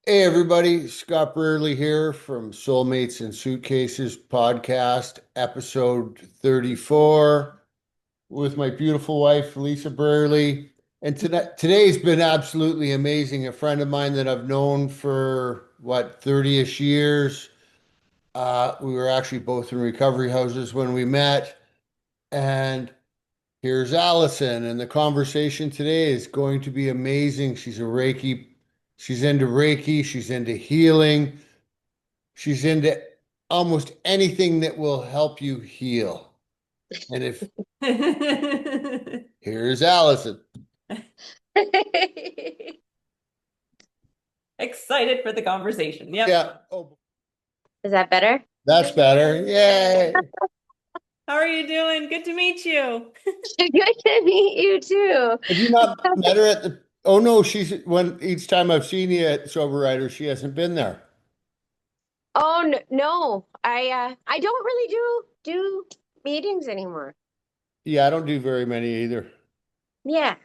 Hey everybody, Scott Brearley here from Soulmates and Suitcases podcast, episode 34, with my beautiful wife, Lisa Brearley. And today's been absolutely amazing. A friend of mine that I've known for 30-ish years. We were actually both in recovery houses when we met. And here's Allison, and the conversation today is going to be amazing. She's into Reiki, she's into healing. She's into almost anything that will help you heal. And if here's Allison. Excited for the conversation. Yep. Yeah. Oh, Is that better? that's better. Yay. How are you doing? Good to meet you. Good to meet you too. Have you not met her at the? Oh no, each time I've seen you at Sober Rider, she hasn't been there. Oh no, I don't really do meetings anymore. Yeah, I don't do very many either. Yeah.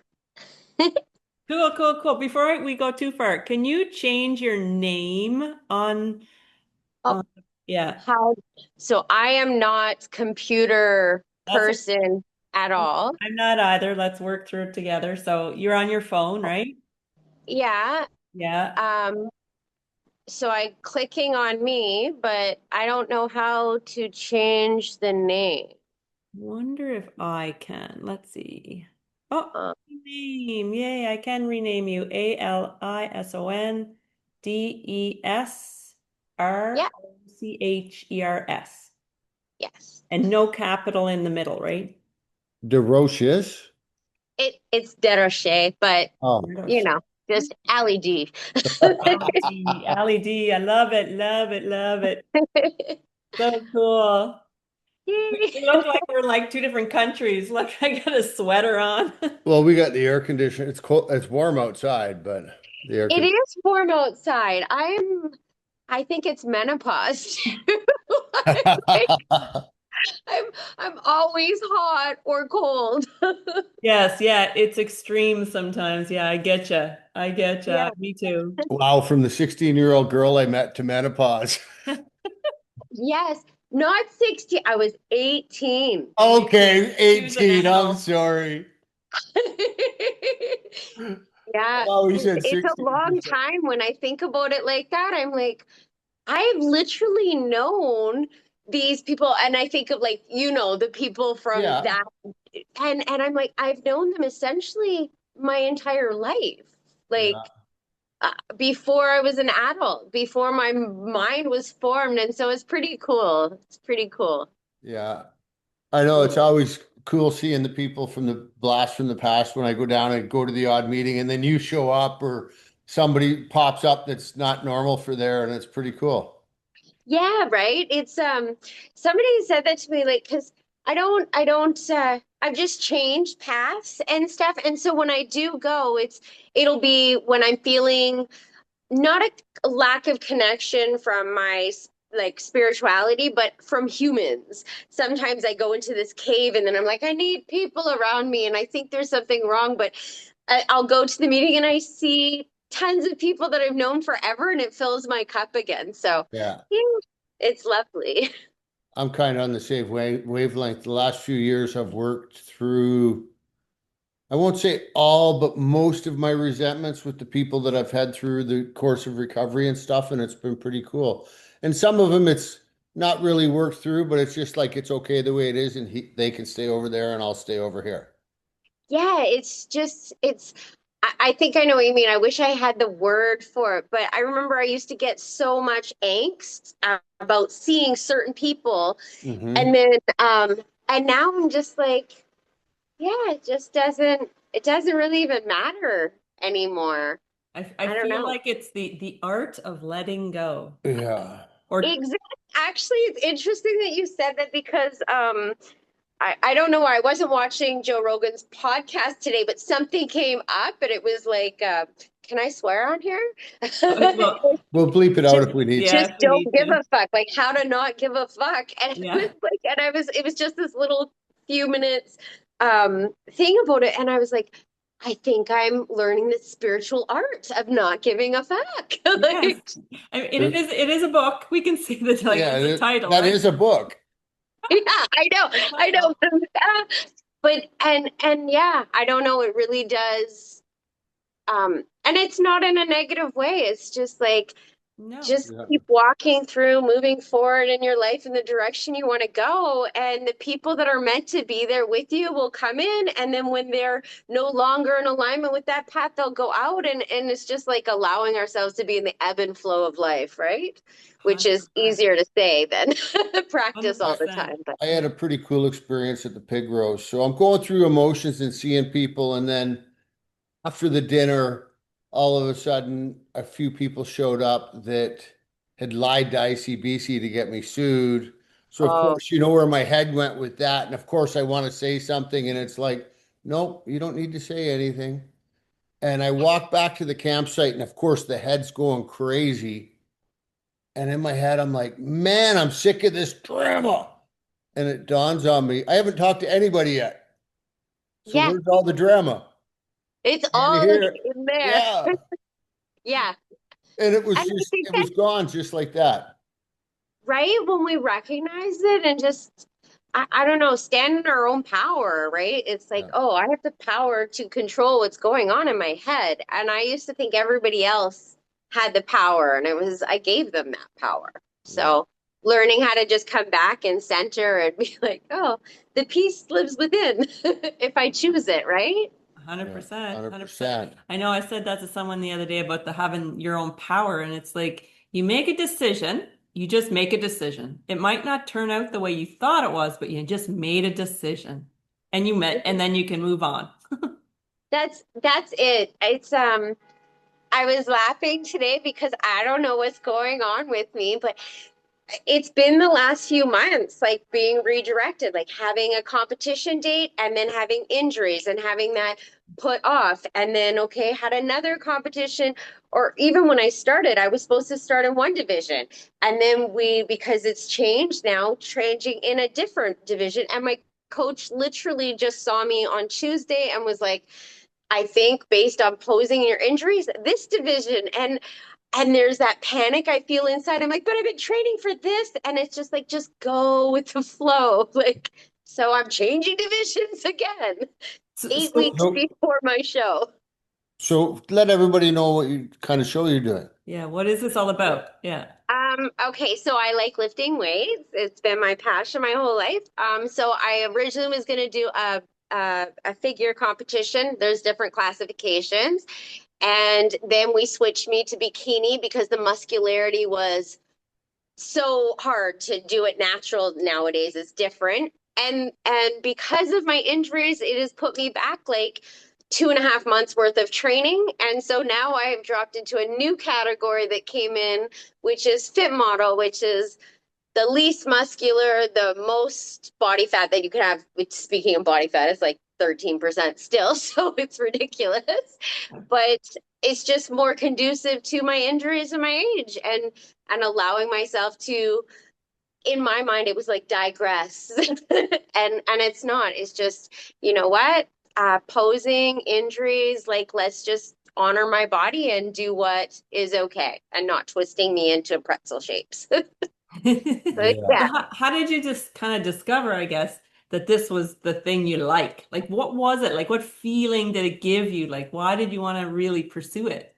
Cool. Before we go too far, can you change your name on, Oh, yeah. how? So I am not computer That's person at all. I'm not either. Let's work through it together. So you're on your phone, right? Yeah. Yeah. Um, so I clicking on me, but I don't know how to change the name. Wonder if I can. Let's see. Oh, Uh, name. Yay, I can rename you. yeah. Alisondesrochers. Yes. And no capital in the middle, right? DeRoches. It's Desrochers, but Oh, just Allie D. Ali D, I love it, love it, love it. So cool. We Yay. look like we're like two different countries. Look, I got a sweater on. well, we got the air conditioner. It's cold. It's warm outside, but the air It con is warm outside. I think it's menopause too. Like, I'm I'm always hot or cold. Yes, yeah, it's extreme sometimes. Yeah, I get you. I get you. Yeah. Me too. Wow, from the 16-year-old girl I met to menopause. Yes. Not 16. I was 18. Okay, She was an 18. I'm adult. sorry. Yeah, Oh, you said it's a 16. long time when I think about it like that. I'm like, I've literally known these people, and I think of like, the people from Yeah. that, and I'm like, I've known them essentially my entire life. Like Yeah. before I was an adult, before my mind was formed, and so it's pretty cool. It's pretty cool. Yeah. I know it's always cool seeing the people from the blast from the past when I go down and go to the odd meeting and then you show up or somebody pops up that's not normal for there and it's pretty cool. Yeah, right. It's somebody said that to me like because I don't I've just changed paths and stuff. And so when I do go, it'll be when I'm feeling not a lack of connection from my like spirituality, but from humans. Sometimes I go into this cave and then I'm like, I need people around me and I think there's something wrong, but I'll go to the meeting and I see tons of people that I've known forever and it fills my cup again. So Yeah. yeah, it's lovely. I'm kind of on the same wavelength. The last few years I've worked through, I won't say all, but most of my resentments with the people that I've had through the course of recovery and stuff, and it's been pretty cool. And some of them it's not really worked through, but it's just like it's okay the way it is, and they can stay over there and I'll stay over here. Yeah, it's just I think I know what you mean. I wish I had the word for it, but I remember I used to get so much angst about seeing certain people, Hmm. and then and now I'm just like, yeah, it doesn't really even matter anymore. I I don't feel know. like it's the art of letting go. Yeah. Or Exactly. Actually, it's interesting that you said that because I don't know why I wasn't watching Joe Rogan's podcast today, but something came up and it was like, can I swear on here? well, We'll bleep it out just if we need to. yeah, just if we don't need give to. a fuck. Like how to not give a fuck. And it was Yeah. like, and it was just this little few minutes thing about it. And I was like, I think I'm learning the spiritual art of not giving a fuck. Yes. Like, I mean, it is a book. We can see the Yeah, the title, that right? is a book. yeah, The I know. title. But and yeah, I don't know. It really does. And it's not in a negative way. It's just like No. just Yeah. keep walking through, moving forward in your life in the direction you want to go. And the people that are meant to be there with you will come in. And then when they're no longer in alignment with that path, they'll go out. And it's just like allowing ourselves to be in the ebb and flow of life, right? Which is 100%. easier to say than practice all the 100%. time. But I had a pretty cool experience at the pig roast. So I'm going through emotions and seeing people, and then after the dinner, all of a sudden, a few people showed up that had lied to ICBC to get me sued. So of oh, course, you know where my head went with that, and of course, I want to say something, and it's like, nope, you don't need to say anything. And I walk back to the campsite, and of course, the head's going crazy. And in my head, I'm like, man, I'm sick of this drama. And it dawns on me, I haven't talked to anybody yet. So yeah, where's all the drama? it's And all here, in there. yeah. Yeah. And it was And I just, think it that was gone just like that. right when we recognize it and just I don't know, stand in our own power, right? It's like, Yeah. oh, I have the power to control what's going on in my head. And I used to think everybody else had the power, and it was I gave them that power. Yeah. So learning how to just come back and center and be like, oh, the peace lives within if I choose it, right? 100%. 100%. 100%. I know I said that to someone the other day about the having your own power, and it's like you make a decision, you just make a decision. It might not turn out the way you thought it was, but you just made a decision. And you met, and then you can move on. That's it. It's I was laughing today because I don't know what's going on with me, but it's been the last few months, like being redirected, like having a competition date and then having injuries and having that put off. And then, okay, had another competition. Or even when I started, I was supposed to start in one division. And then because it's changed now, changing in a different division. And my coach literally just saw me on Tuesday and was like, I think based on posing and your injuries, this division. And there's that panic I feel inside. I'm like, but I've been training for this. And it's just like, just go with the flow. Like, so I'm changing divisions again, So, 8 weeks So, before my show. so let everybody know what you kind of show you're doing. yeah, what is this all about? Yeah. Okay, so I like lifting weights. It's been my passion my whole life. So I originally was gonna do a figure competition. There's different classifications. And then we switched me to bikini because the muscularity was so hard to do it natural nowadays. It's different. And because of my injuries, it has put me back like 2.5 months worth of training. And so now I have dropped into a new category that came in, which is fit model, which is the least muscular, the most body fat that you can have. Speaking of body fat, it's like 13% still, so it's ridiculous. But it's just more conducive to my injuries and my age and allowing myself to, in my mind, it was like digress. And it's not. It's just, you know what? Posing, injuries, like let's just honor my body and do what is okay and not twisting me into pretzel shapes. But Yeah. So yeah. how did you just kind of discover, I guess, that this was the thing you like? Like, what was it? Like, what feeling did it give you? Like, why did you want to really pursue it?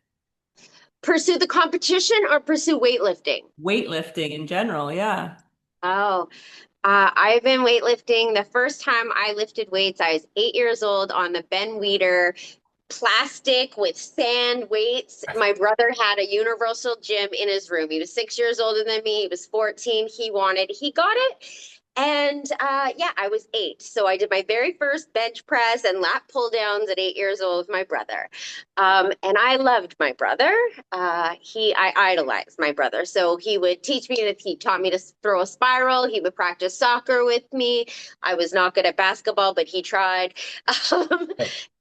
Pursue the competition or pursue weightlifting? Weightlifting in general, yeah. Oh, I've been weightlifting. The first time I lifted weights, I was 8 years old on the Ben Weeder plastic with sand weights. My brother had a universal gym in his room. He was 6 years older than me. He was 14. He got it. And yeah, I was 8. So I did my very first bench press and lat pull downs at 8 years old with my brother. And I loved my brother. I idolized my brother. So he taught me to throw a spiral. He would practice soccer with me. I was not good at basketball, but he tried. Um,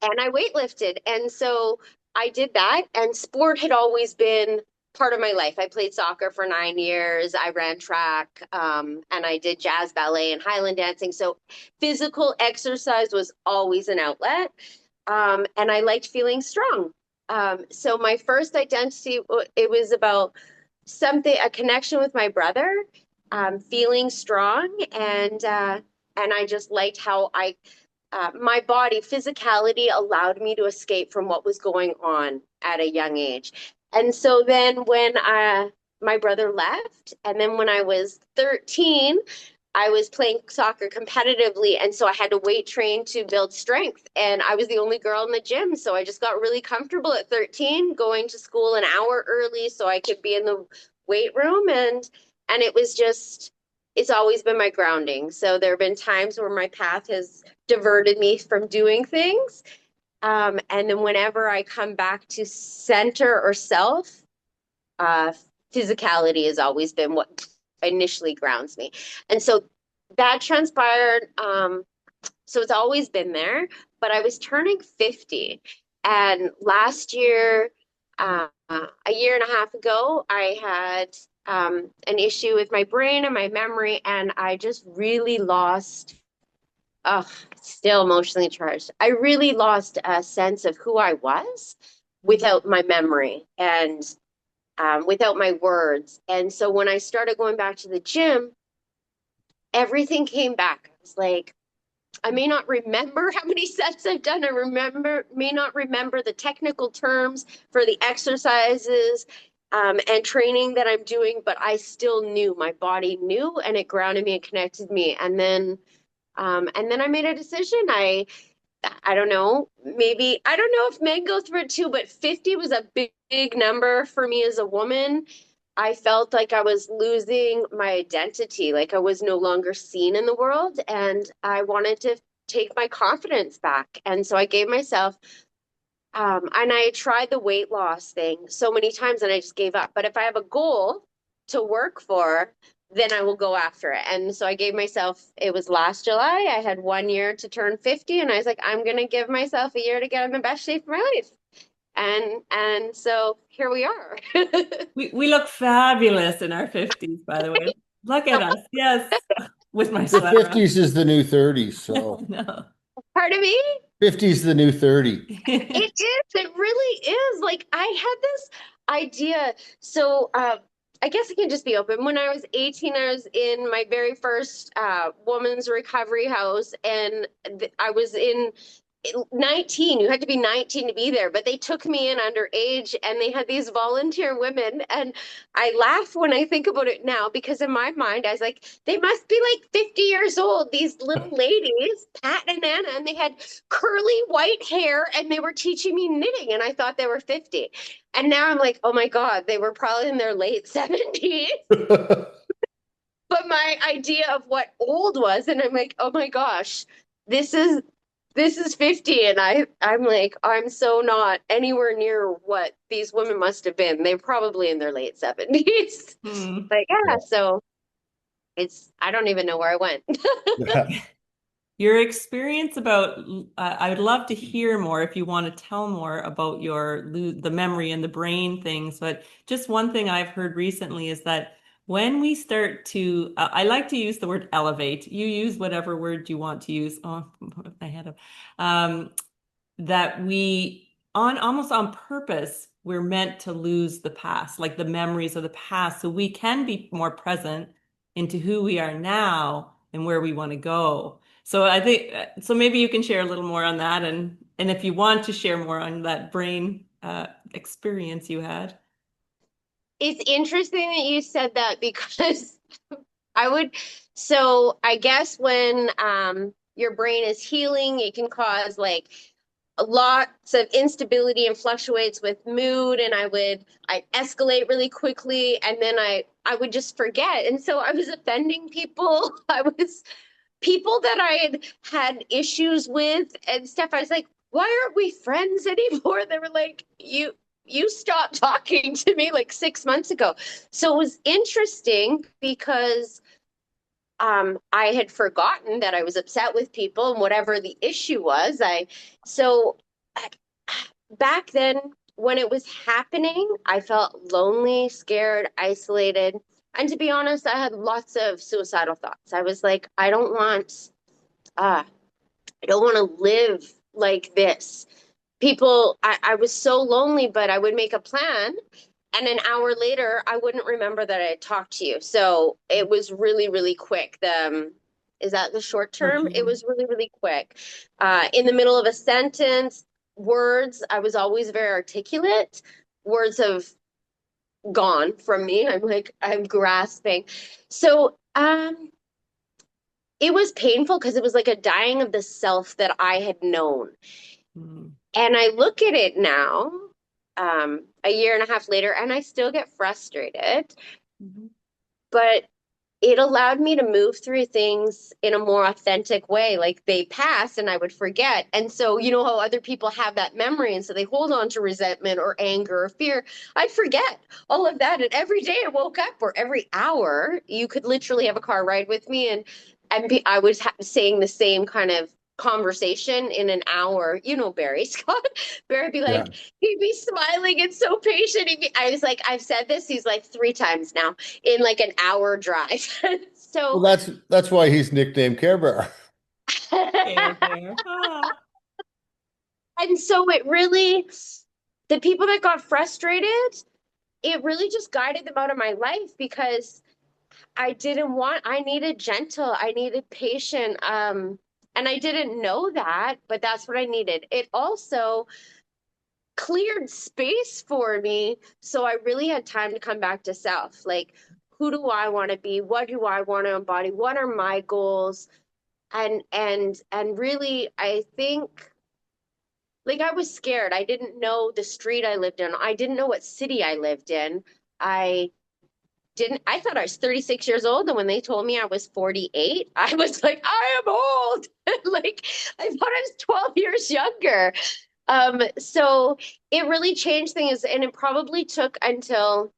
and I weightlifted. And so I did that. And sport had always been part of my life. I played soccer for 9 years. I ran track, and I did jazz ballet and Highland dancing. So physical exercise was always an outlet. and I liked feeling strong. So my first identity, it was about something, a connection with my brother, feeling strong, and I just liked how my body physicality allowed me to escape from what was going on at a young age. And so then when my brother left, and then when I was 13, I was playing soccer competitively, and so I had to weight train to build strength. And I was the only girl in the gym, so I just got really comfortable at 13, going to school an hour early so I could be in the weight room. And it was just, it's always been my grounding. So there have been times where my path has diverted me from doing things. And then whenever I come back to center or self, uh, physicality has always been what initially grounds me. And so that transpired. So it's always been there, but I was turning 50. And last year, a year and a half ago, I had an issue with my brain and my memory, and I just really lost, still emotionally charged. I really lost a sense of who I was without my memory and without my words. And so when I started going back to the gym, everything came back. I was like, I may not remember how many sets I've done. May not remember the technical terms for the exercises and training that I'm doing, but I still knew, my body knew, and it grounded me and connected me. And then I made a decision. I don't know, maybe, I don't know if men go through it too, but 50 was a big number for me as a woman. I felt like I was losing my identity, like I was no longer seen in the world, and I wanted to take my confidence back. And so I gave myself, and I tried the weight loss thing so many times and I just gave up. But if I have a goal to work for, then I will go after it. And so I gave myself, it was last July, I had 1 year to turn 50, and I was like, I'm going to give myself a year to get in the best shape of my life. And so here we are. We look fabulous in our 50s, by the way. Look at us. Yes. With my The sweater on. 50s is the new 30s, so No. Pardon me? 50 is the new 30. It is. It really is. Like I had this idea. So I guess it can just be open. When I was 18, I was in my very first woman's recovery house, and I was in 19. You had to be 19 to be there, but they took me in underage, and they had these volunteer women. And I laugh when I think about it now, because in my mind, I was like, they must be like 50 years old, these little ladies, Pat and Anna, and they had curly white hair, and they were teaching me knitting, and I thought they were 50. And now I'm like, oh my God, they were probably in their late 70s. But my idea of what old was, and I'm like, oh my gosh, this is 50. And I'm like, I'm so not anywhere near what these women must have been. They're probably in their late 70s. Hmm. Like, yeah, so it's, I don't even know where I went. Your experience about, I would love to hear more if you want to tell more about the memory and the brain things. But just one thing I've heard recently is that when we start to, I like to use the word elevate. You use whatever word you want to use. Oh, I had a, that we on almost on purpose, we're meant to lose the past, like the memories of the past, so we can be more present into who we are now and where we want to go. So I think so maybe you can share a little more on that, and if you want to share more on that brain experience you had. It's interesting that you said that, because I would, so I guess when your brain is healing, it can cause like lots of instability and fluctuates with mood, and I escalate really quickly, and then I would just forget. And so I was offending people. I was people that I had issues with and stuff. I was like, why aren't we friends anymore? They were like, you stopped talking to me like 6 months ago. So it was interesting because I had forgotten that I was upset with people and whatever the issue was. So back then, when it was happening, I felt lonely, scared, isolated. And to be honest, I had lots of suicidal thoughts. I was like, uh, I don't want to live like this. I was so lonely, but I would make a plan. And an hour later, I wouldn't remember that I had talked to you. So it was really, really quick. Is that the short term? It was really, really quick. In the middle of a sentence, words, I was always very articulate. Words have gone from me. I'm grasping. So, it was painful because it was like a dying of the self that I had known. Mm. And I look at it now, a year and a half later, and I still get frustrated, Mhm. but it allowed me to move through things in a more authentic way. Like they pass and I would forget. And so, you know how other people have that memory. And so they hold on to resentment or anger or fear. I'd forget all of that. And every day I woke up, or every hour, you could literally have a car ride with me, I was saying the same kind of conversation in an hour. You know, Barry Scott. Barry would be Yeah. like, he'd be smiling and so patient. I was like, I've said this. He's like 3 times now in like an hour drive. Well, So, that's why he's nicknamed Care Bear. Care Bear. Ah. and so the people that got frustrated, it really just guided them out of my life because I needed gentle, I needed patient. And I didn't know that, but that's what I needed. It also cleared space for me. So I really had time to come back to self. Like, who do I want to be? What do I want to embody? What are my goals? And really, I think, like, I was scared. I didn't know the street I lived in. I didn't know what city I lived in. I I thought I was 36 years old. And when they told me I was 48, I was like, I am old. Like, I thought I was 12 years younger. So it really changed things. And it probably took until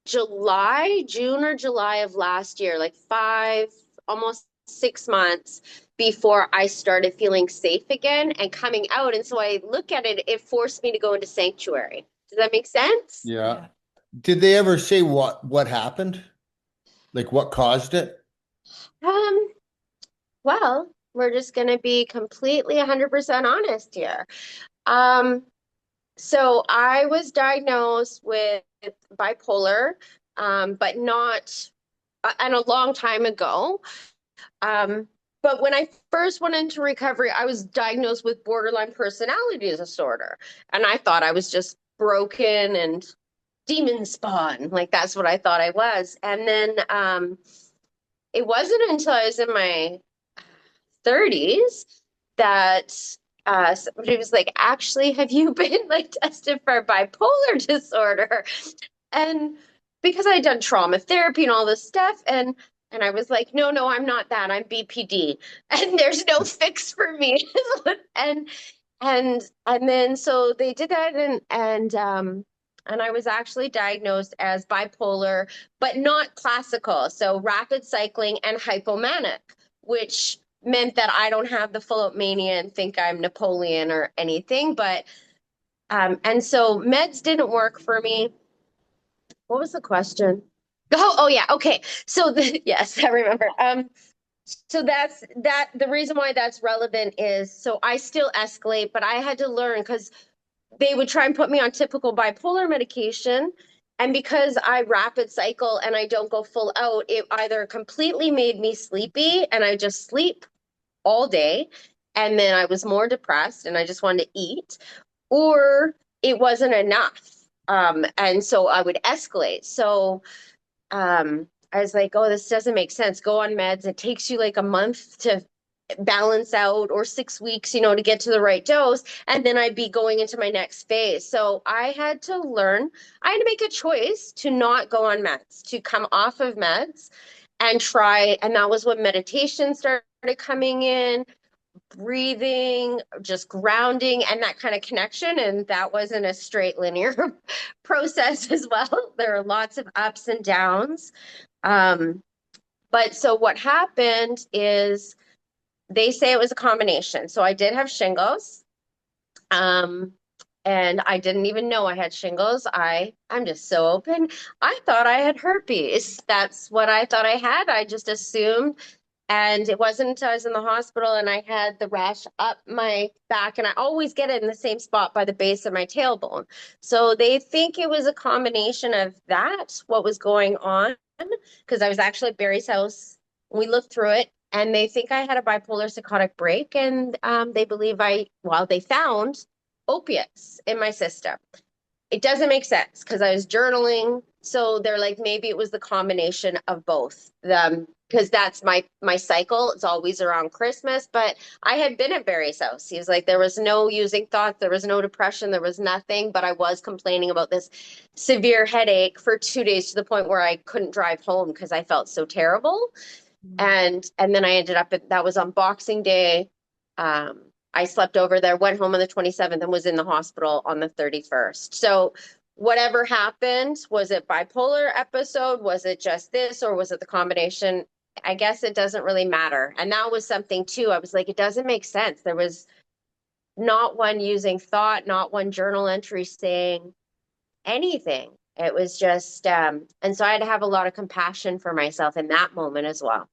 June or July of last year, like almost 6 months before I started feeling safe again and coming out. And so I look at it, it forced me to go into sanctuary. Does that make sense? Yeah. Yeah. Did they ever say what happened? Like what caused it? Um, well, we're just going to be completely 100% honest here. Um, so I was diagnosed with bipolar, but not, and a long time ago. But when I first went into recovery, I was diagnosed with borderline personality disorder. And I thought I was just broken and demon spawn. Like that's what I thought I was. And then it wasn't until I was in my 30s that somebody was like, actually, have you been like tested for bipolar disorder? And because I had done trauma therapy and all this stuff, and I was like, no, I'm not that. I'm BPD, and there's no fix for me. and and then so they did that, and I was actually diagnosed as bipolar, but not classical. So rapid cycling and hypomanic, which meant that I don't have the full out mania and think I'm Napoleon or anything. But and so meds didn't work for me. What was the question? Oh yeah, okay. So yes, I remember. So the reason why that's relevant is so I still escalate, but I had to learn because they would try and put me on typical bipolar medication. And because I rapid cycle and I don't go full out, it either completely made me sleepy and I just sleep all day. And then I was more depressed and I just wanted to eat, or it wasn't enough. And so I would escalate. So I was like, oh, this doesn't make sense. Go on meds. It takes you like a month to balance out, or 6 weeks, to get to the right dose. And then I'd be going into my next phase. So I had to make a choice to not go on meds, to come off of meds and try. And that was when meditation started coming in, breathing, just grounding, and that kind of connection. And that wasn't a straight linear process as well. There are lots of ups and downs. But so what happened is they say it was a combination. So I did have shingles. Um, and I didn't even know I had shingles. I'm just so open. I thought I had herpes. That's what I thought I had. I just assumed And it wasn't until I was in the hospital and I had the rash up my back, and I always get it in the same spot by the base of my tailbone. So they think it was a combination of that, what was going on, because I was actually at Barry's house. We looked through it and they think I had a bipolar psychotic break. And they believe they found opiates in my system. It doesn't make sense because I was journaling. So they're like, maybe it was the combination of both. Because that's my cycle. It's always around Christmas. But I had been at Barry's house. He was like, there was no using thoughts, there was no depression, there was nothing. But I was complaining about this severe headache for 2 days to the point where I couldn't drive home because I felt so terrible. And then I ended up that was on Boxing Day. I slept over there, went home on the 27th, and was in the hospital on the 31st. So whatever happened, was it bipolar episode? Was it just this, or was it the combination? I guess it doesn't really matter. And that was something too. I was like, it doesn't make sense. There was not one using thought, not one journal entry saying anything. It was just, and so I had to have a lot of compassion for myself in that moment as well.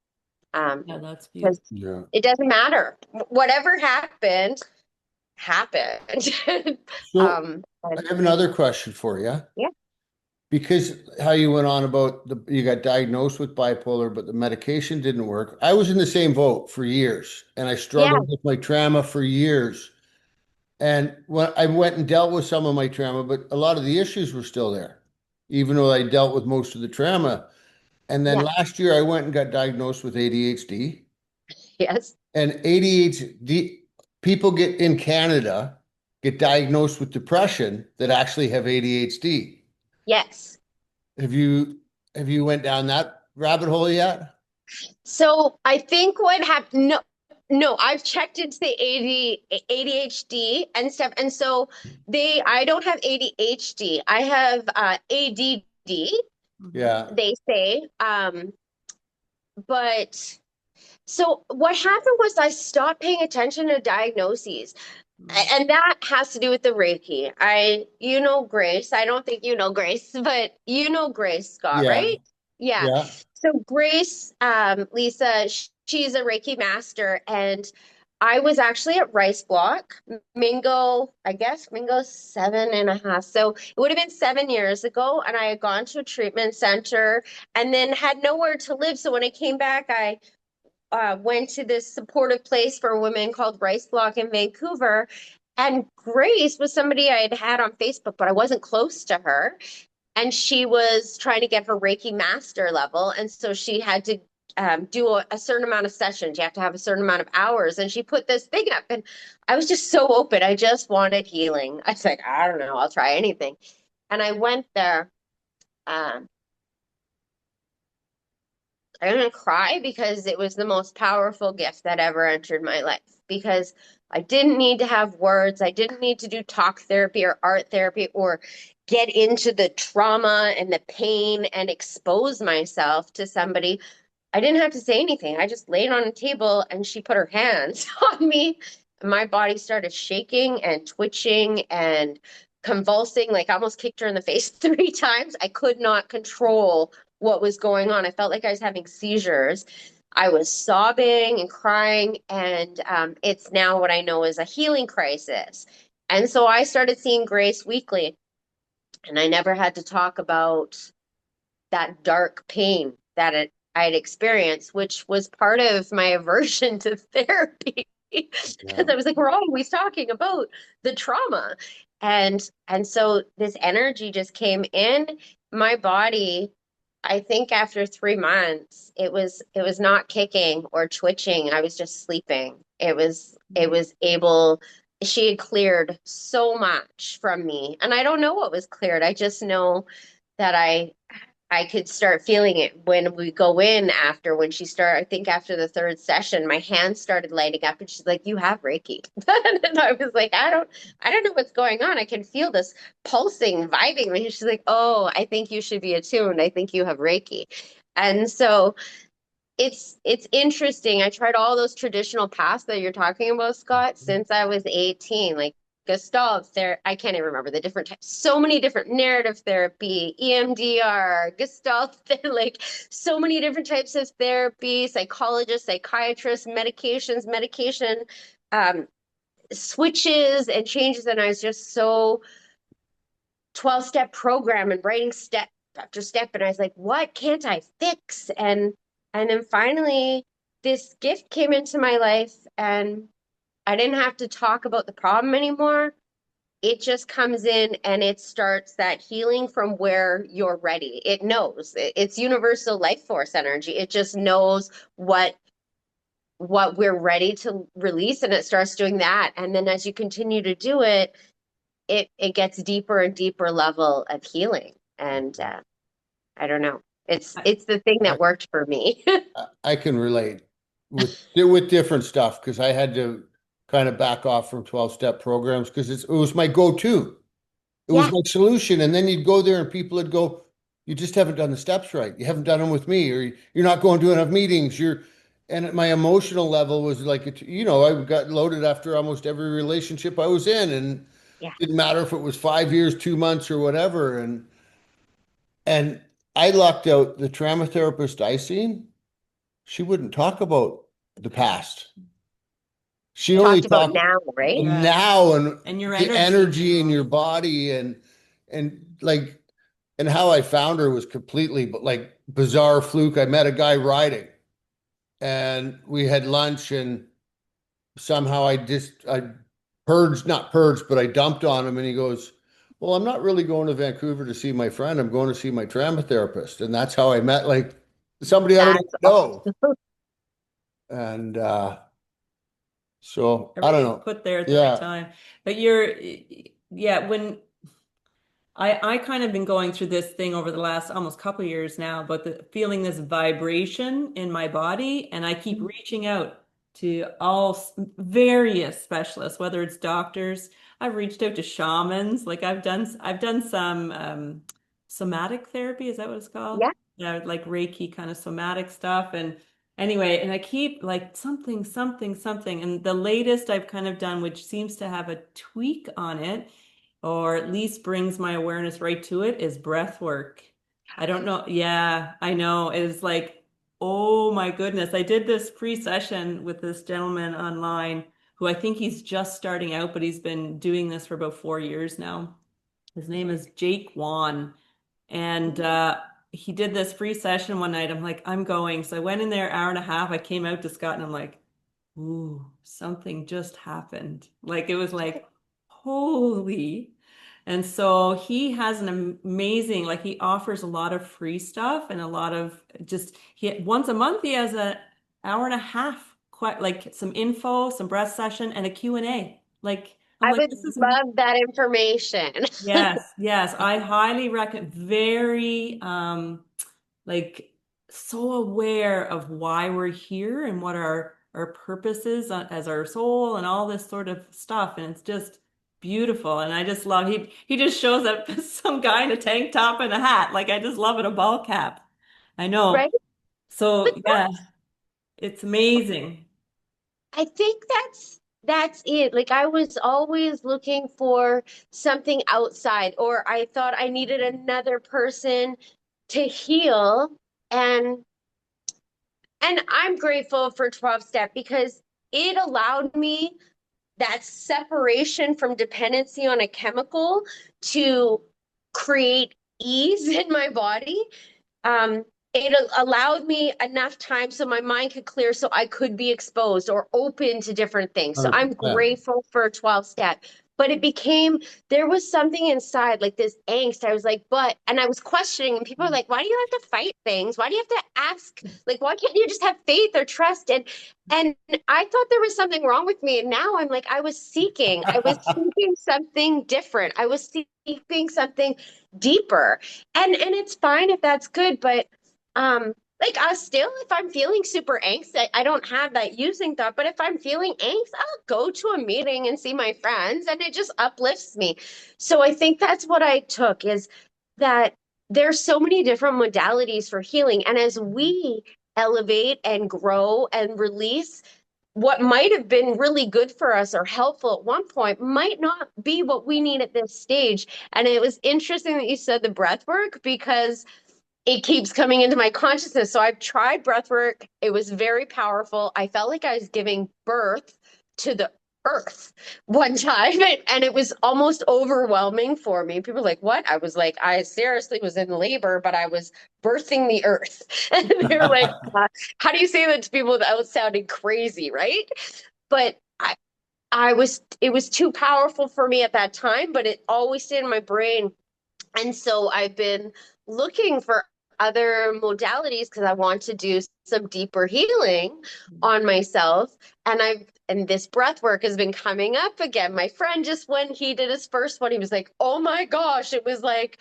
Yeah, that's Because beautiful. Yeah. it doesn't matter. Whatever happened. So But I have another question for you. yeah, Because how you went on about you got diagnosed with bipolar, but the medication didn't work. I was in the same boat for years, and I yeah, struggled with my trauma for years. And when I went and dealt with some of my trauma, but a lot of the issues were still there, even though I dealt with most of the trauma. And then yeah, last year, I went and got diagnosed with ADHD. yes, And ADHD people get in Canada get diagnosed with depression that actually have ADHD. yes. Have you have you went down that rabbit hole yet? So I think what happened, no, no, I've checked into the ADHD and stuff. And so I don't have ADHD. I have ADD, Yeah. they say. But so what happened was I stopped paying attention to diagnoses. And that has to do with the Reiki. You know Grace. I don't think you know Grace, but you know Grace, Scott, Yeah. right? Yeah. Yeah. So Grace, Lisa, she's a Reiki master, and I was actually at Rice Block, Mingo, I guess Mingo 7.5. So it would have been 7 years ago, and I had gone to a treatment center and then had nowhere to live. So when I came back, I went to this supportive place for women called Rice Block in Vancouver. And Grace was somebody I had had on Facebook, but I wasn't close to her. And she was trying to get her Reiki Master level. And so she had to do a certain amount of sessions. You have to have a certain amount of hours. And she put this thing up, and I was just so open. I just wanted healing. I was like, I don't know, I'll try anything. And I went there. Um, I'm gonna cry because it was the most powerful gift that ever entered my life. Because I didn't need to have words. I didn't need to do talk therapy or art therapy or get into the trauma and the pain and expose myself to somebody. I didn't have to say anything. I just laid on a table and she put her hands on me. My body started shaking and twitching and convulsing, like I almost kicked her in the face 3 times. I could not control what was going on. I felt like I was having seizures. I was sobbing and crying, and it's now what I know is a healing crisis. And so I started seeing Grace weekly, and I never had to talk about that dark pain I had experienced, which was part of my aversion to therapy. Because I was like, we're always talking about the trauma. And so this energy just came in my body. I think after 3 months, it was not kicking or twitching. I was just sleeping. It was able, she had cleared so much from me. And I don't know what was cleared. I just know that I could start feeling it when we go in after when she started, I think after the third session, my hands started lighting up and she's like, you have Reiki. And I was like, I don't know what's going on. I can feel this pulsing, vibing. And she's like, oh, I think you should be attuned. I think you have Reiki. And so it's interesting. I tried all those traditional paths that you're talking about, Scott, since I was 18. Like Gestalt therapy. I can't even remember the different types. So many different narrative therapy, EMDR, Gestalt, like so many different types of therapy, psychologists, psychiatrists, medication, um, switches and changes. And I was just so 12-step program and writing step after step. And I was like, what can't I fix? And then finally this gift came into my life and I didn't have to talk about the problem anymore. It just comes in and it starts that healing from where you're ready. It knows. It's universal life force energy. It just knows what we're ready to release and it starts doing that. And then as you continue to do it, it gets deeper and deeper level of healing. And I don't know. It's the thing I, that worked for me. I can relate with different stuff because I had to kind of back off from 12-step programs because it was my go-to. It was Yeah. my solution. And then you'd go there and people would go, you just haven't done the steps right. You haven't done them with me, or you're not going to enough meetings. And my emotional level was like, I got loaded after almost every relationship I was in, and Yeah. it didn't matter if it was 5 years, 2 months, or whatever. And I lucked out the trauma therapist I seen. She wouldn't talk about the past. She only Talked about talked now, right? Yeah. now and And your the energy. energy in your body and like and how I found her was completely but like bizarre fluke. I met a guy riding and we had lunch and somehow I purged, not purged, but I dumped on him and he goes, well, I'm not really going to Vancouver to see my friend. I'm going to see my trauma therapist. And that's how I met like somebody I don't even That's know. awesome. And so I don't Everything's know. put there at the right Yeah. time. But when I kind of been going through this thing over the last almost couple of years now, but feeling this vibration in my body, and I keep reaching out to various specialists, whether it's doctors. I've reached out to shamans, like I've done some somatic therapy, is that what it's called? Yeah. Yeah, like Reiki kind of somatic stuff. And anyway, and I keep like something, something, something. And the latest I've kind of done, which seems to have a tweak on it or at least brings my awareness right to it, is breath work. I don't know. Yeah, I know. It's like, oh my goodness. I did this free session with this gentleman online who I think he's just starting out, but he's been doing this for about 4 years now. His name is Jake Wan. And he did this free session one night. I'm like, I'm going. So I went in there hour and a half. I came out to Scott and I'm like, ooh, something just happened. Like it was like, holy. And so he has an amazing, like he offers a lot of free stuff and a lot of just once a month he has an hour and a half, quite like some info, some breath session and a Q&A. Like I'm I like, would this is love that information. yes, yes. I highly recommend very like so aware of why we're here and what our purpose is as our soul and all this sort of stuff. And it's just beautiful. And I just love he just shows up as some guy in a tank top and a hat. Like I just love it, a ball cap. I know. Right? But So yeah, it's amazing. I think that's it. Like I was always looking for something outside, or I thought I needed another person to heal. And and I'm grateful for 12 step because it allowed me that separation from dependency on a chemical to create ease in my body. um, it allowed me enough time so my mind could clear so I could be exposed or open to different things. So I'm 100%. grateful for 12 step. But it became, there was something inside, like this angst. I was like, and I was questioning, and people are like, why do you have to fight things? Why do you have to ask? Like, why can't you just have faith or trust? And I thought there was something wrong with me. And now I'm like, I was seeking something different. I was seeking something deeper. And it's fine if that's good, but like still if I'm feeling super angst, I don't have that using thought, but if I'm feeling angst, I'll go to a meeting and see my friends and it just uplifts me. So I think that's what I took, is that there's so many different modalities for healing, and as we elevate and grow and release, what might have been really good for us or helpful at one point might not be what we need at this stage. And it was interesting that you said the breath work, because it keeps coming into my consciousness. So I've tried breath work. It was very powerful. I felt like I was giving birth to the earth one time, and it was almost overwhelming for me. People were like, what? I was like, I seriously was in labor, but I was birthing the earth. And they were like, how do you say that to people without sounding crazy, right? But it was too powerful for me at that time, but it always stayed in my brain. And so I've been looking for other modalities because I want to do some deeper healing on myself. And this breath work has been coming up again. My friend just, when he did his first one, he was like, oh my gosh, it was like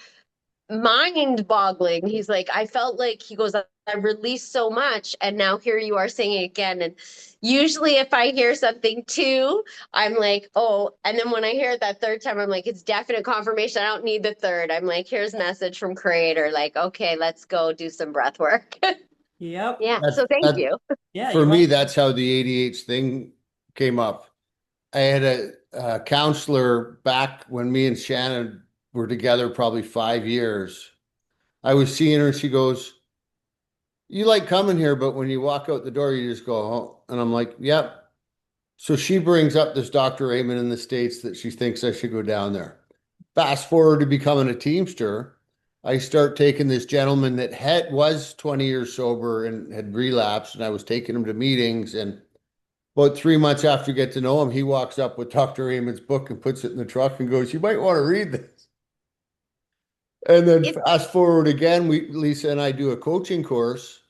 mind boggling. He's like, I felt like, he goes, I released so much. And now here you are saying it again. And usually if I hear something too, I'm like, oh, and then when I hear it that third time, I'm like, it's definite confirmation. I don't need the third. I'm like, here's message from creator. Like, okay, let's go do some breath work. Yep. Yeah. That, So thank that you. Yeah, for you're me, welcome. that's how the ADH thing came up. I had a counselor back when me and Shannon were together, probably 5 years. I was seeing her and she goes, you like coming here, but when you walk out the door, you just go, oh. And I'm like, yep. So she brings up this Dr. Raymond in the States that she thinks I should go down there. Fast forward to becoming a Teamster. I start taking this gentleman that was 20 years sober and had relapsed, and I was taking him to meetings. And about 3 months after I get to know him, he walks up with Dr. Raymond's book and puts it in the truck and goes, you might want to read this. And then It's fast forward again, Lisa and I do a coaching course,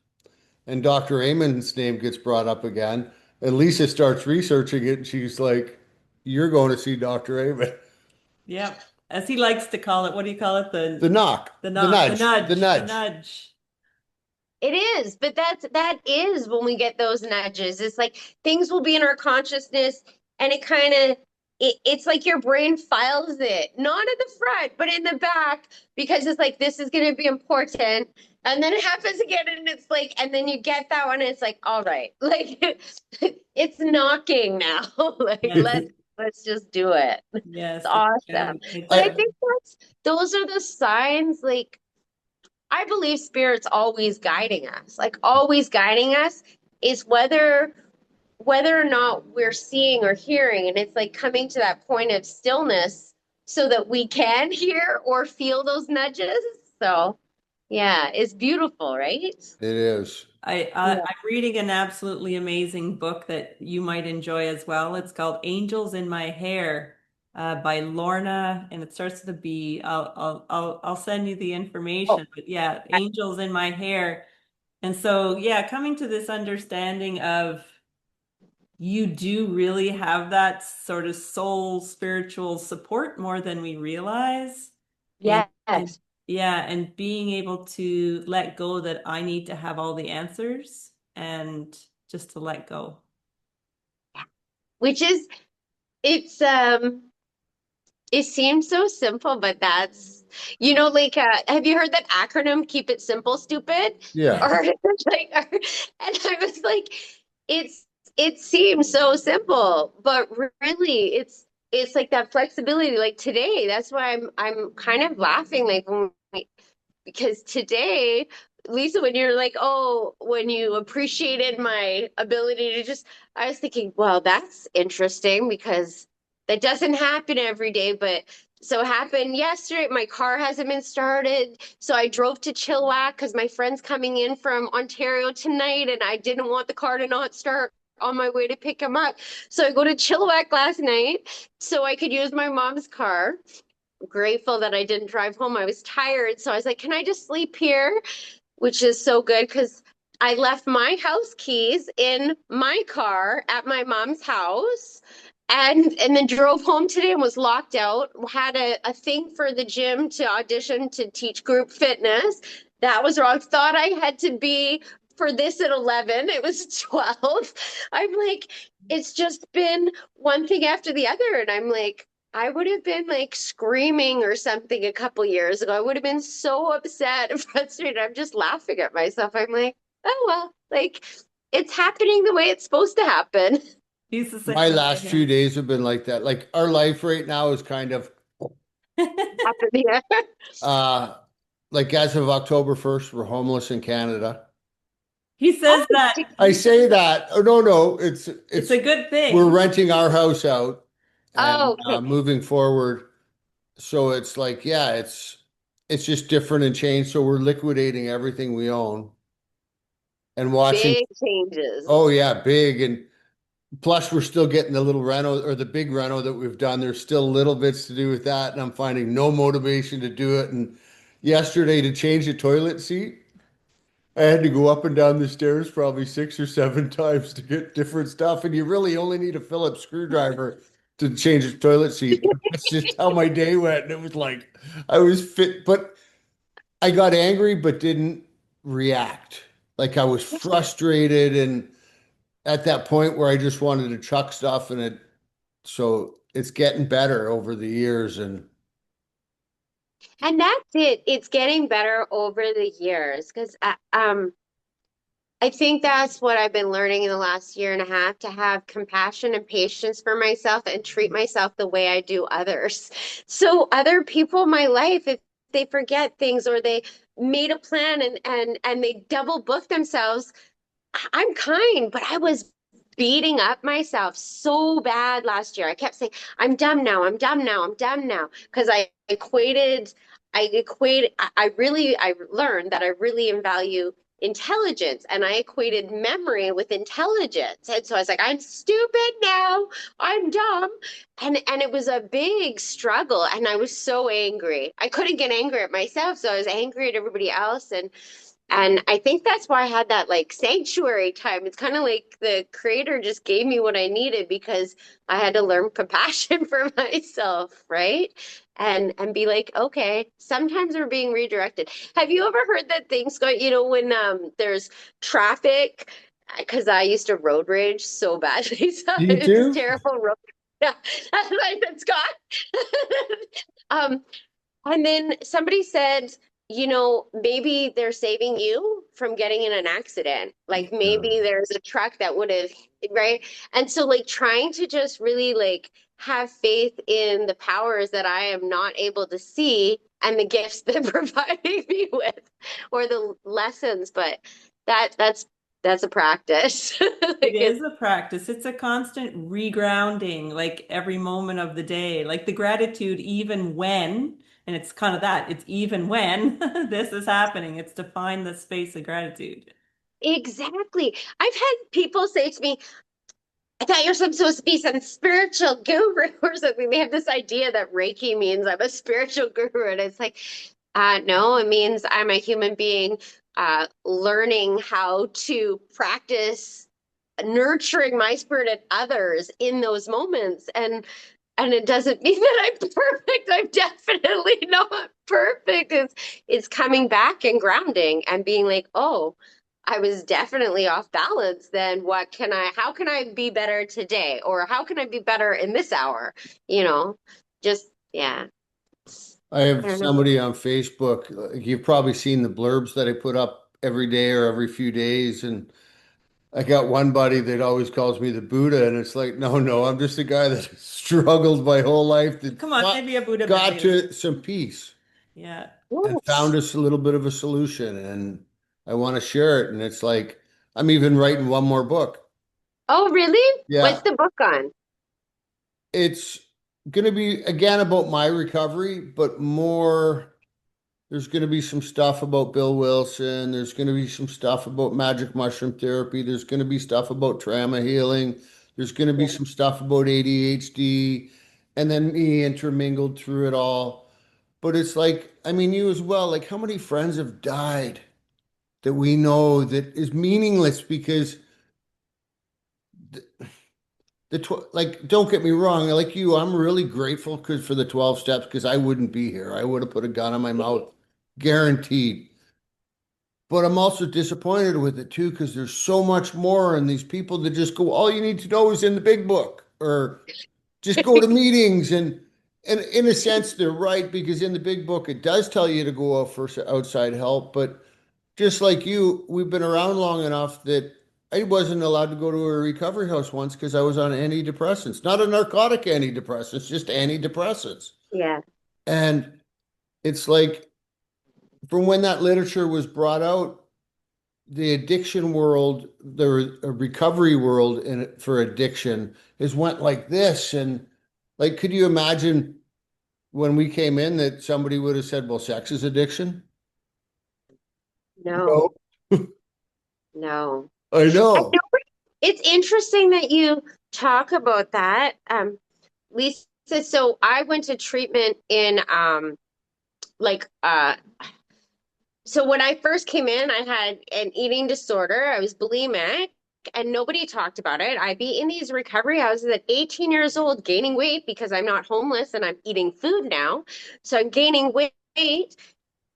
and Dr. Raymond's name gets brought up again. And Lisa starts researching it, and she's like, you're going to see Dr. Raymond. Yep. As he likes to call it, what do you call it? The knock, The the knock, nudge, the the nudge. nudge. It is, but that is when we get those nudges. It's like things will be in our consciousness, and it kind of it's like your brain files it, not in the front, but in the back, because it's like this is going to be important. And then it happens again, and it's like, and then you get that one, and it's like, all right, like it's knocking now. Like Yes. let's just do it. It's Yes, it's awesome. good. It's But I I, good. think those are the signs, like I believe spirit's always guiding us, like always guiding us is whether or not we're seeing or hearing. And it's like coming to that point of stillness so that we can hear or feel those nudges. So yeah, it's beautiful, right? it is. Yeah. I'm reading an absolutely amazing book that you might enjoy as well. It's called Angels in My Hair by Lorna, and it starts with a B. I'll send you the Oh, information. But yeah, Angels in My Hair. And so yeah, coming to this understanding of you do really have that sort of soul spiritual support more than we realize. And yes. yeah, and being able to let go that I need to have all the answers and just to let go. Which is it's it seems so simple, but that's like have you heard that acronym, keep it simple, stupid? Yeah, Or like and I was like, it's it seems so simple, but really it's like that flexibility. Like today, that's why I'm kind of laughing, like because today, Lisa, when you're like, oh, when you appreciated my ability to just, I was thinking, well, that's interesting because that doesn't happen every day. But so it happened yesterday. My car hasn't been started. So I drove to Chilliwack because my friend's coming in from Ontario tonight, and I didn't want the car to not start on my way to pick him up. So I go to Chilliwack last night so I could use my mom's car. Grateful that I didn't drive home. I was tired. So I was like, can I just sleep here? Which is so good because I left my house keys in my car at my mom's house and then drove home today and was locked out. Had a thing for the gym to audition to teach group fitness. That was wrong. Thought I had to be for this at 11. It was 12. I'm like, it's just been one thing after the other. And I'm like, I would have been like screaming or something a couple years ago. I would have been so upset and frustrated. I'm just laughing at myself. I'm like, oh well, like it's happening the way it's supposed to happen. He's the same My way, last few yeah. days have been like that. Like our life right now is kind of Happening. uh like as of October 1st, we're homeless in Canada. He Oh, says that I say that. Oh no, no, it's it's a good we're thing. renting our house out and okay. moving forward. So it's like, yeah, it's just different and changed. So we're liquidating everything we own and watching. Big changes. Oh yeah, big. And plus we're still getting the little reno or the big reno that we've done. There's still little bits to do with that, and I'm finding no motivation to do it. And yesterday to change the toilet seat, I had to go up and down the stairs probably 6 or 7 times to get different stuff. And you really only need a Phillips screwdriver to change the toilet seat. But that's just how my day went. And it was like I was fit, but I got angry but didn't react. Like I was frustrated and at that point where I just wanted to chuck stuff and so it's getting better over the years and And that's it. It's getting better over the years because I think that's what I've been learning in the last year and a half to have compassion and patience for myself and treat myself the way I do others. So other people in my life, if they forget things or they made a plan and they double book themselves, I'm kind, but I was beating up myself so bad last year. I kept saying, I'm dumb now, I'm dumb now, I'm dumb now. Because I learned that I really value intelligence and I equated memory with intelligence. And so I was like, I'm stupid now, I'm dumb. And it was a big struggle. And I was so angry. I couldn't get angry at myself. So I was angry at everybody else. And I think that's why I had that like sanctuary time. It's kind of like the creator just gave me what I needed because I had to learn compassion for myself, right? And be like, okay, sometimes we're being redirected. Have you ever heard that things go, when there's traffic? Because I used to road rage so badly. So you it's too? terrible road. Yeah, that's Scott. um, and then somebody said, maybe they're saving you from getting in an accident. Like Yeah. maybe there's a truck that would have, right? And so like trying to just really like have faith in the powers that I am not able to see and the gifts they're providing me with or the lessons. But that's a practice. It Like is a practice. It's a constant regrounding, like every moment of the day, like the gratitude, even when, and it's kind of that, it's even when this is happening, it's to find the space of gratitude. exactly. I've had people say to me, I thought you're supposed to be some spiritual guru or something. They have this idea that Reiki means I'm a spiritual guru. And it's like, no, it means I'm a human being learning how to practice nurturing my spirit and others in those moments. And it doesn't mean that I'm perfect. I'm definitely not perfect. It's coming back and grounding and being like, oh, I was definitely off balance. Then how can I be better today? Or how can I be better in this hour? You know, just, yeah. I I have don't know. somebody on Facebook. You've probably seen the blurbs that I put up every day or every few days. And I got one buddy that always calls me the Buddha. And it's like, no, no, I'm just a guy that struggled my whole life that Come on, maybe a Buddha got value. to some peace Yeah. and found Yes. us a little bit of a solution. And I want to share it. And it's like, I'm even writing one more book. Oh, really? What's Yeah. the book on? It's going to be again about my recovery, but more. There's going to be some stuff about Bill Wilson. There's going to be some stuff about magic mushroom therapy. There's going to be stuff about trauma healing. There's going to be Yeah. some stuff about ADHD, and then me intermingled through it all. But it's like, I mean, you as well. Like, how many friends have died that we know that is meaningless because like, don't get me wrong, like you, I'm really grateful for the 12 steps because I wouldn't be here. I would have put a gun in my mouth, guaranteed. But I'm also disappointed with it too because there's so much more, and these people that just go, all you need to know is in the big book, or just go to meetings. And in a sense, they're right because in the big book, it does tell you to go out for outside help. But just like you, we've been around long enough that I wasn't allowed to go to a recovery house once because I was on antidepressants, not a narcotic antidepressants, just antidepressants. Yeah. And it's like from when that literature was brought out, the addiction world, the recovery world for addiction has went like this. And like, could you imagine when we came in that somebody would have said, well, sex is addiction? No, No, no. I I know. know it's interesting that you talk about that. Lisa, so I went to treatment in like so when I first came in, I had an eating disorder. I was bulimic and nobody talked about it. I'd be in these recovery houses at 18 years old, gaining weight because I'm not homeless and I'm eating food now. So I'm gaining weight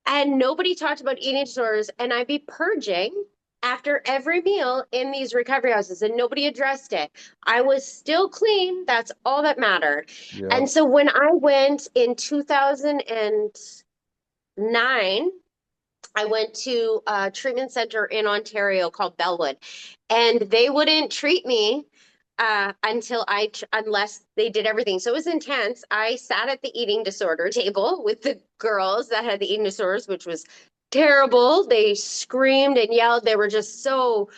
and nobody talked about eating disorders. And I'd be purging after every meal in these recovery houses and nobody addressed it. I was still clean. That's all that mattered. Yeah. And so when I went in 2009, I went to a treatment center in Ontario called Bellwood, and they wouldn't treat me unless they did everything. So it was intense. I sat at the eating disorder table with the girls that had the eating disorders, which was terrible. They screamed and yelled. They were just so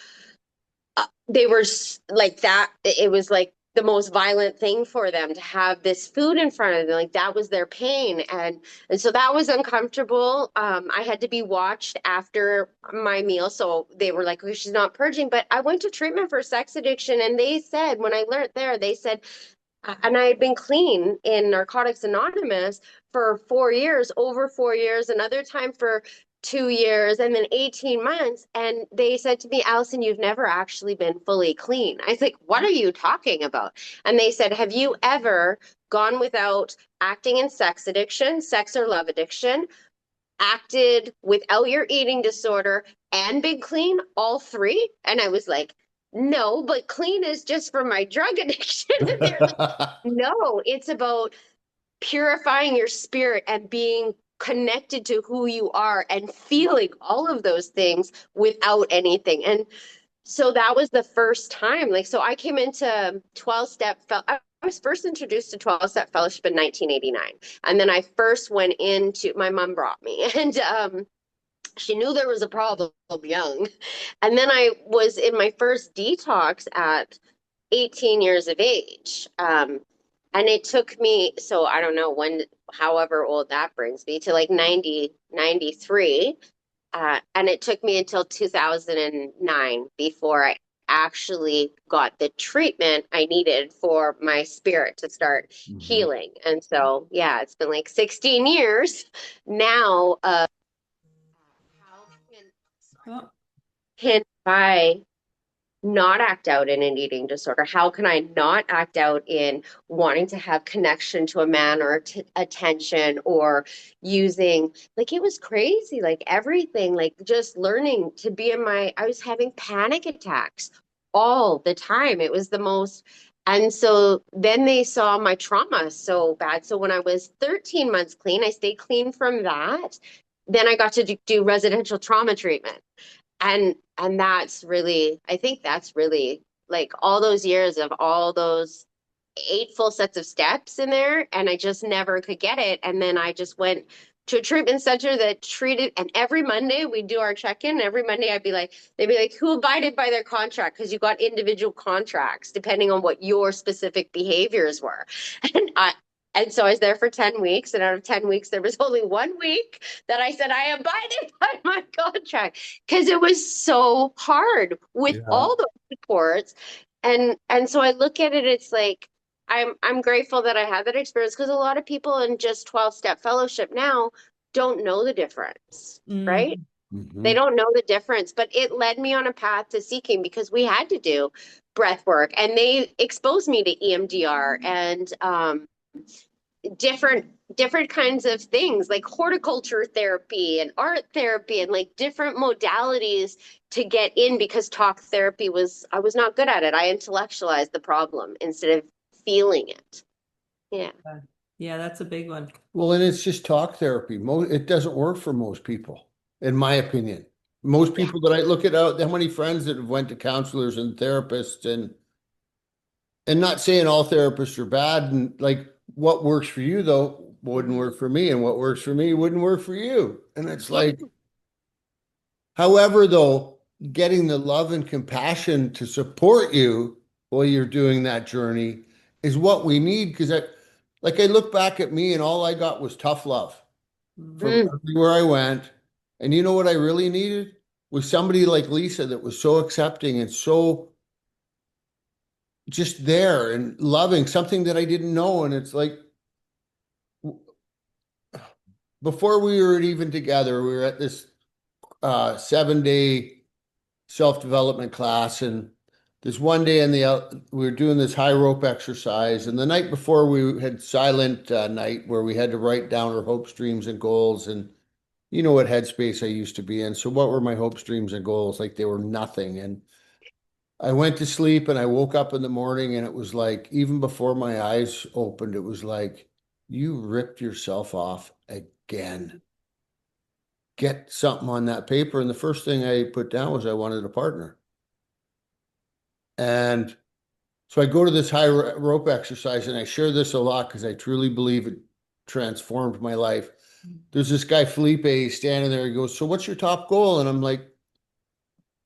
they were like that. It was like the most violent thing for them to have this food in front of them. Like that was their pain. And so that was uncomfortable. I had to be watched after my meal. So they were like, oh, she's not purging. But I went to treatment for sex addiction. And they said, when I learned there, they said, and I had been clean in Narcotics Anonymous for 4 years, over 4 years, another time for 2 years, and then 18 months. And they said to me, Alison, you've never actually been fully clean. I was like, what are you talking about? And they said, have you ever gone without acting in sex addiction, sex or love addiction, acted without your eating disorder, and been clean, all three? And I was like, no, but clean is just for my drug addiction. And they're like, no, it's about purifying your spirit and being connected to who you are and feeling all of those things without anything. And so that was the first time. Like, so I came into 12 step, I was first introduced to 12 step fellowship in 1989. And then I first went into, my mom brought me, and she knew there was a problem young. And then I was in my first detox at 18 years of age. And it took me, so I don't know when, however old that brings me to, like 90, 93. And it took me until 2009 before I actually got the treatment I needed for my spirit to start Mhm. healing. And so, yeah, it's been like 16 years now. How Oh, can I not act out in an eating disorder? How can I not act out in wanting to have connection to a man or attention, or using, like, it was crazy, like everything, like just learning to be in my, I was having panic attacks all the time. It was the most. And so then they saw my trauma so bad. So when I was 13 months clean, I stayed clean from that. Then I got to do residential trauma treatment, and that's really, I think that's really, like, all those years of all those 8 full sets of steps in there, and I just never could get it. And then I just went to a treatment center that treated, and every Monday we do our check-in. Every Monday I'd be like, they'd be like, who abided by their contract? Because you got individual contracts depending on what your specific behaviors were. And I and so I was there for 10 weeks, and out of 10 weeks, there was only 1 week that I said I abided by my contract, because it was so hard with Yeah. all those supports. And so I look at it, it's like, I'm grateful that I had that experience, because a lot of people in just 12 step fellowship now don't know the difference, right? mm, They Mhm. don't know the difference, but it led me on a path to seeking, because we had to do breath work, and they exposed me to EMDR and different different kinds of things like horticulture therapy and art therapy, and like different modalities to get in, because talk therapy was, I was not good at it. I intellectualized the problem instead of feeling it. Yeah. yeah, that's a big one. Well, and it's just talk therapy. It doesn't work for most people, in my opinion. Most Yeah. people that I look at out, how many friends that have went to counselors and therapists, and not saying all therapists are bad, and like what works for you though wouldn't work for me, and what works for me wouldn't work for you. And it's Yeah. like, however, though, getting the love and compassion to support you while you're doing that journey is what we need. Because I look back at me and all I got was tough love from Mm. everywhere I went. And you know what I really needed was somebody like Lisa that was so accepting and so just there and loving, something that I didn't know. And it's like, before we were even together, we were at this 7 day self-development class, and this one day we were doing this high rope exercise, and the night before we had silent night where we had to write down our hopes, dreams, and goals. And you know what headspace I used to be in. So what were my hopes, dreams, and goals? Like they were nothing. And I went to sleep and I woke up in the morning and it was like, even before my eyes opened, it was like, you ripped yourself off again. Get something on that paper. And the first thing I put down was I wanted a partner. And so I go to this high rope exercise, and I share this a lot because I truly believe it transformed my life. There's this guy, Felipe, he's standing there. He goes, so what's your top goal? And I'm like,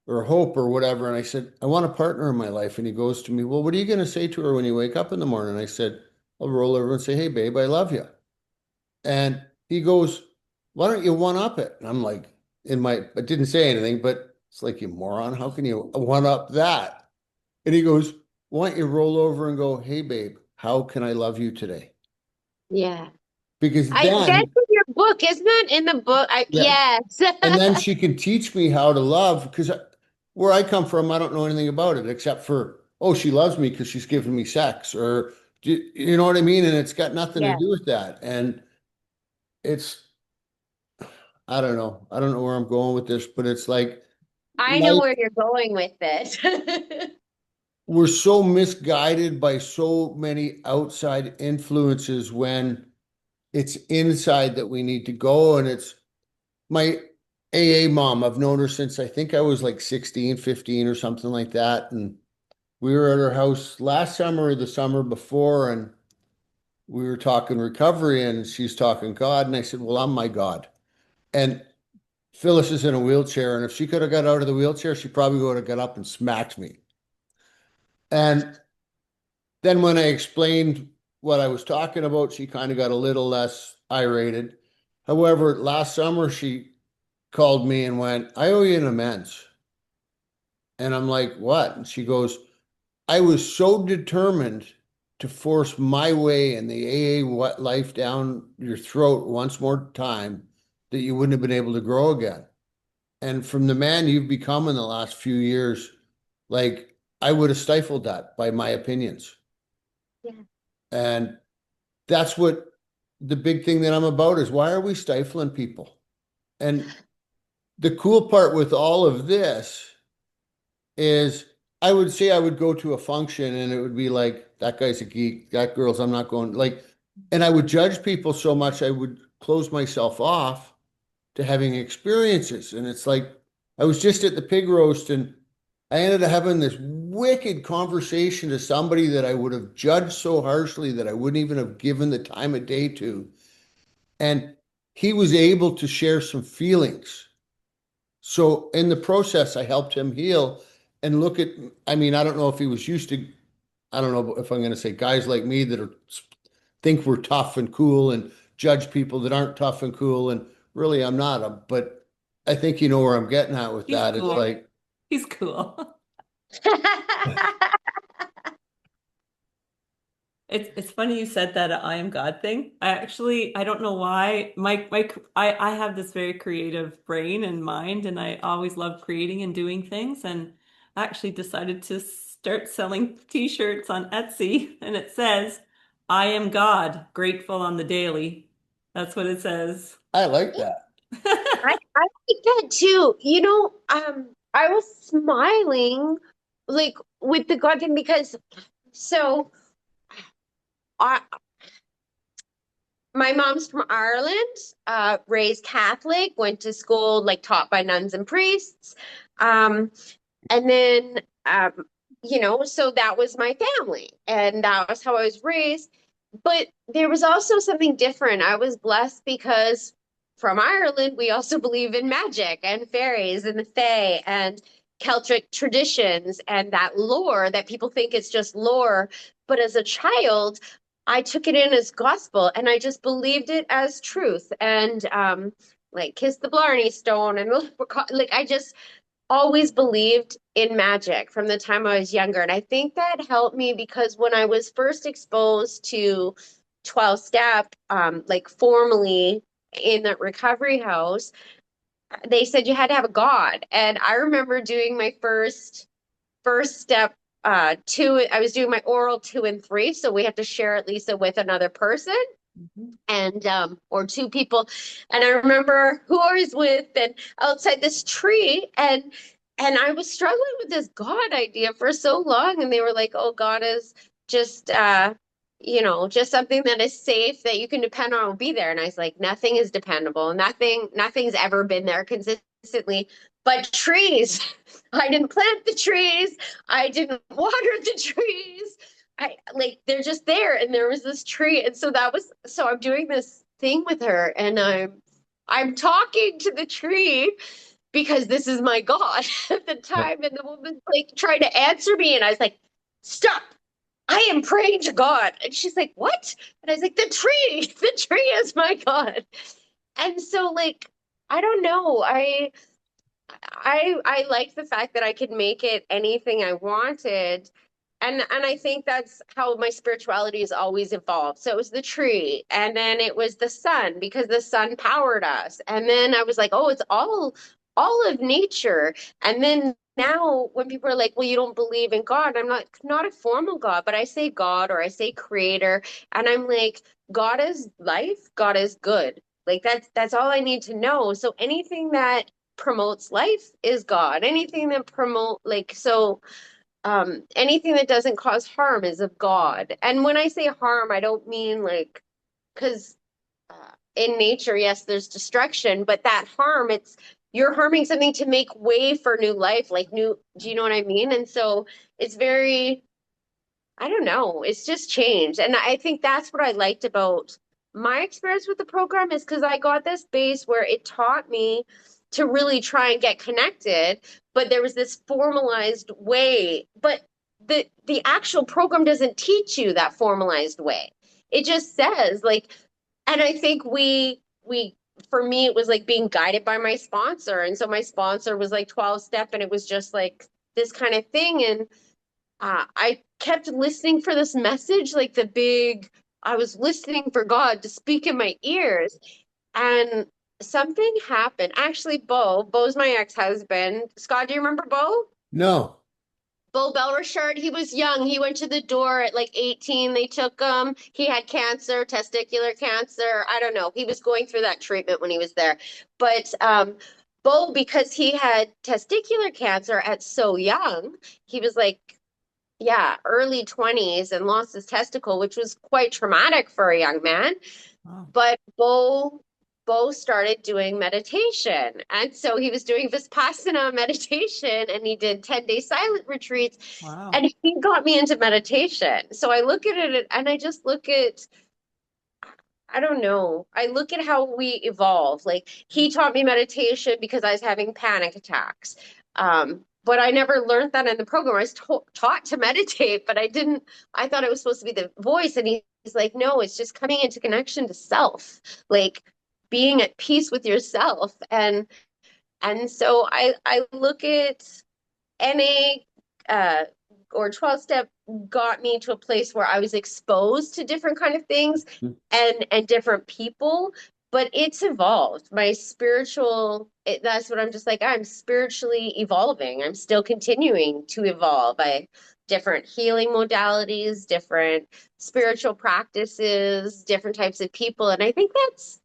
or hope or whatever. And I said, I want a partner in my life. And he goes to me, well, what are you going to say to her when you wake up in the morning? I said, I'll roll over and say, hey, babe, I love you. And he goes, why don't you one up it? And I'm like, I didn't say anything, but it's like, you moron, how can you one up that? And he goes, why don't you roll over and go, hey, babe, how can I love you today? Yeah. Because That's then, in your book, isn't it? In the book. yeah, Yes. and then she can teach me how to love. Because where I come from, I don't know anything about it except for, oh, she loves me because she's giving me sex, or you know what I mean? And it's got nothing to Yeah. do with that. And it's, I don't know. I don't know where I'm going with this, but it's like, I know life, where you're going with this. we're so misguided by so many outside influences when it's inside that we need to go. And it's my AA mom. I've known her since I think I was like 16, 15 or something like that. And we were at her house last summer or the summer before, and we were talking recovery, and she's talking God. And I said, well, I'm my God. And Phyllis is in a wheelchair. And if she could have got out of the wheelchair, she probably would have got up and smacked me. And then when I explained what I was talking about, she kind of got a little less irated. However, last summer, she called me and went, I owe you an amends. And I'm like, what? And she goes, I was so determined to force my way in the AA life down your throat once more time that you wouldn't have been able to grow again. And from the man you've become in the last few years, like I would have stifled that by my opinions. Yeah. And that's what the big thing that I'm about is, why are we stifling people? And the cool part with all of this is, I would say I would go to a function and it would be like, that guy's a geek, that girl's, I'm not going, like, and I would judge people so much I would close myself off to having experiences. And it's like, I was just at the pig roast and I ended up having this wicked conversation to somebody that I would have judged so harshly that I wouldn't even have given the time of day to. And he was able to share some feelings. So in the process, I helped him heal and look at, I mean, I don't know if he was used to, I don't know if I'm going to say guys like me that are think we're tough and cool and judge people that aren't tough and cool. And really, I'm not, but I think you know where I'm getting at with He's that. It's cool. like, He's cool. It's funny you said that I am God thing. I don't know why. I have this very creative brain and mind, and I always love creating and doing things. And I actually decided to start selling t-shirts on Etsy, and it says, I am God, grateful on the daily. That's what it says. I like that. I like that too. I was smiling like with the God thing because so I my mom's from Ireland, raised Catholic, went to school like taught by nuns and priests. Um, and then so that was my family and that was how I was raised. But there was also something different. I was blessed because from Ireland, we also believe in magic and fairies and the fae and Celtic traditions and that lore that people think it's just lore. But as a child, I took it in as gospel and I just believed it as truth. And like kiss the Blarney Stone and like I just always believed in magic from the time I was younger. And I think that helped me because when I was first exposed to 12 step, like formally in the recovery house, they said you had to have a God. And I remember doing my first step two, I was doing my oral 2 and 3. So we had to share at least with another person Mhm. and or two people. And I remember who I was with and outside this tree and I was struggling with this God idea for so long. And they were like, oh, God is just just something that is safe that you can depend on will be there. And I was like, nothing is dependable. Nothing's ever been there consistently but trees. I didn't plant the trees. I didn't water the trees. I like they're just there and there was this tree and so I'm doing this thing with her and I'm talking to the tree because this is my God at the Yep. time and the woman's like trying to answer me and I was like, stop. I am praying to God. And she's like, what? And I was like, the tree, the tree is my God. And so like I don't know. I like the fact that I could make it anything I wanted. And I think that's how my spirituality has always evolved. So it was the tree, and then it was the sun because the sun powered us. And then I was like, oh, it's all of nature. And then now when people are like, well, you don't believe in God, I'm not a formal God, but I say God or I say creator, and I'm like, God is life, God is good. Like that's all I need to know. So anything that promotes life is God. Anything that promote like so anything that doesn't cause harm is of God. And when I say harm, I don't mean like because in nature, yes, there's destruction, but that harm, it's you're harming something to make way for new life, like new, do you know what I mean? And so it's very I don't know. It's just changed. And I think that's what I liked about my experience with the program is because I got this base where it taught me to really try and get connected, but there was this formalized way. But the actual program doesn't teach you that formalized way. It just says like, and I think we for me it was like being guided by my sponsor. And so my sponsor was like 12 step and it was just like this kind of thing. And I kept listening for this message, like I was listening for God to speak in my ears. And something happened. Actually, Bo's my ex-husband. Scott, do you remember Bo? No. Bo Belrichard, he was young. He went to the door at like 18. They took him. He had cancer, testicular cancer. I don't know. He was going through that treatment when he was there. But Bo, because he had testicular cancer at so young, he was like yeah, early 20s and lost his testicle, which was quite traumatic for a young man. Wow. But Bo started doing meditation. And so he was doing Vipassana meditation and he did 10-day silent retreats. Wow. And he got me into meditation. So I look at it and I just look at I don't know. I look at how we evolve. Like he taught me meditation because I was having panic attacks. But I never learned that in the program. I was taught to meditate, but I didn't. I thought it was supposed to be the voice. And he's like, no, it's just coming into connection to self, like being at peace with yourself. And so I look at NA or 12 step got me to a place where I was exposed to different kind of things and different people, but it's evolved. My that's what I'm just like, I'm spiritually evolving. I'm still continuing to evolve. I different healing modalities, different spiritual practices, different types of people. And I think that's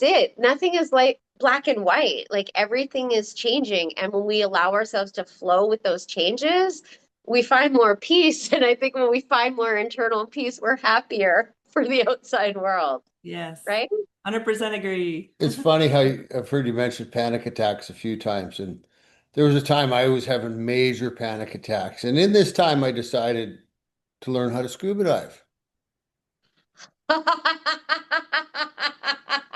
it. Nothing is like black and white. Like everything is changing. And when we allow ourselves to flow with those changes, we find more peace. And I think when we find more internal peace, we're happier for the outside world. Yes. right? 100% agree. It's funny how I've heard you mention panic attacks a few times, and there was a time I was having major panic attacks, and in this time I decided to learn how to scuba dive.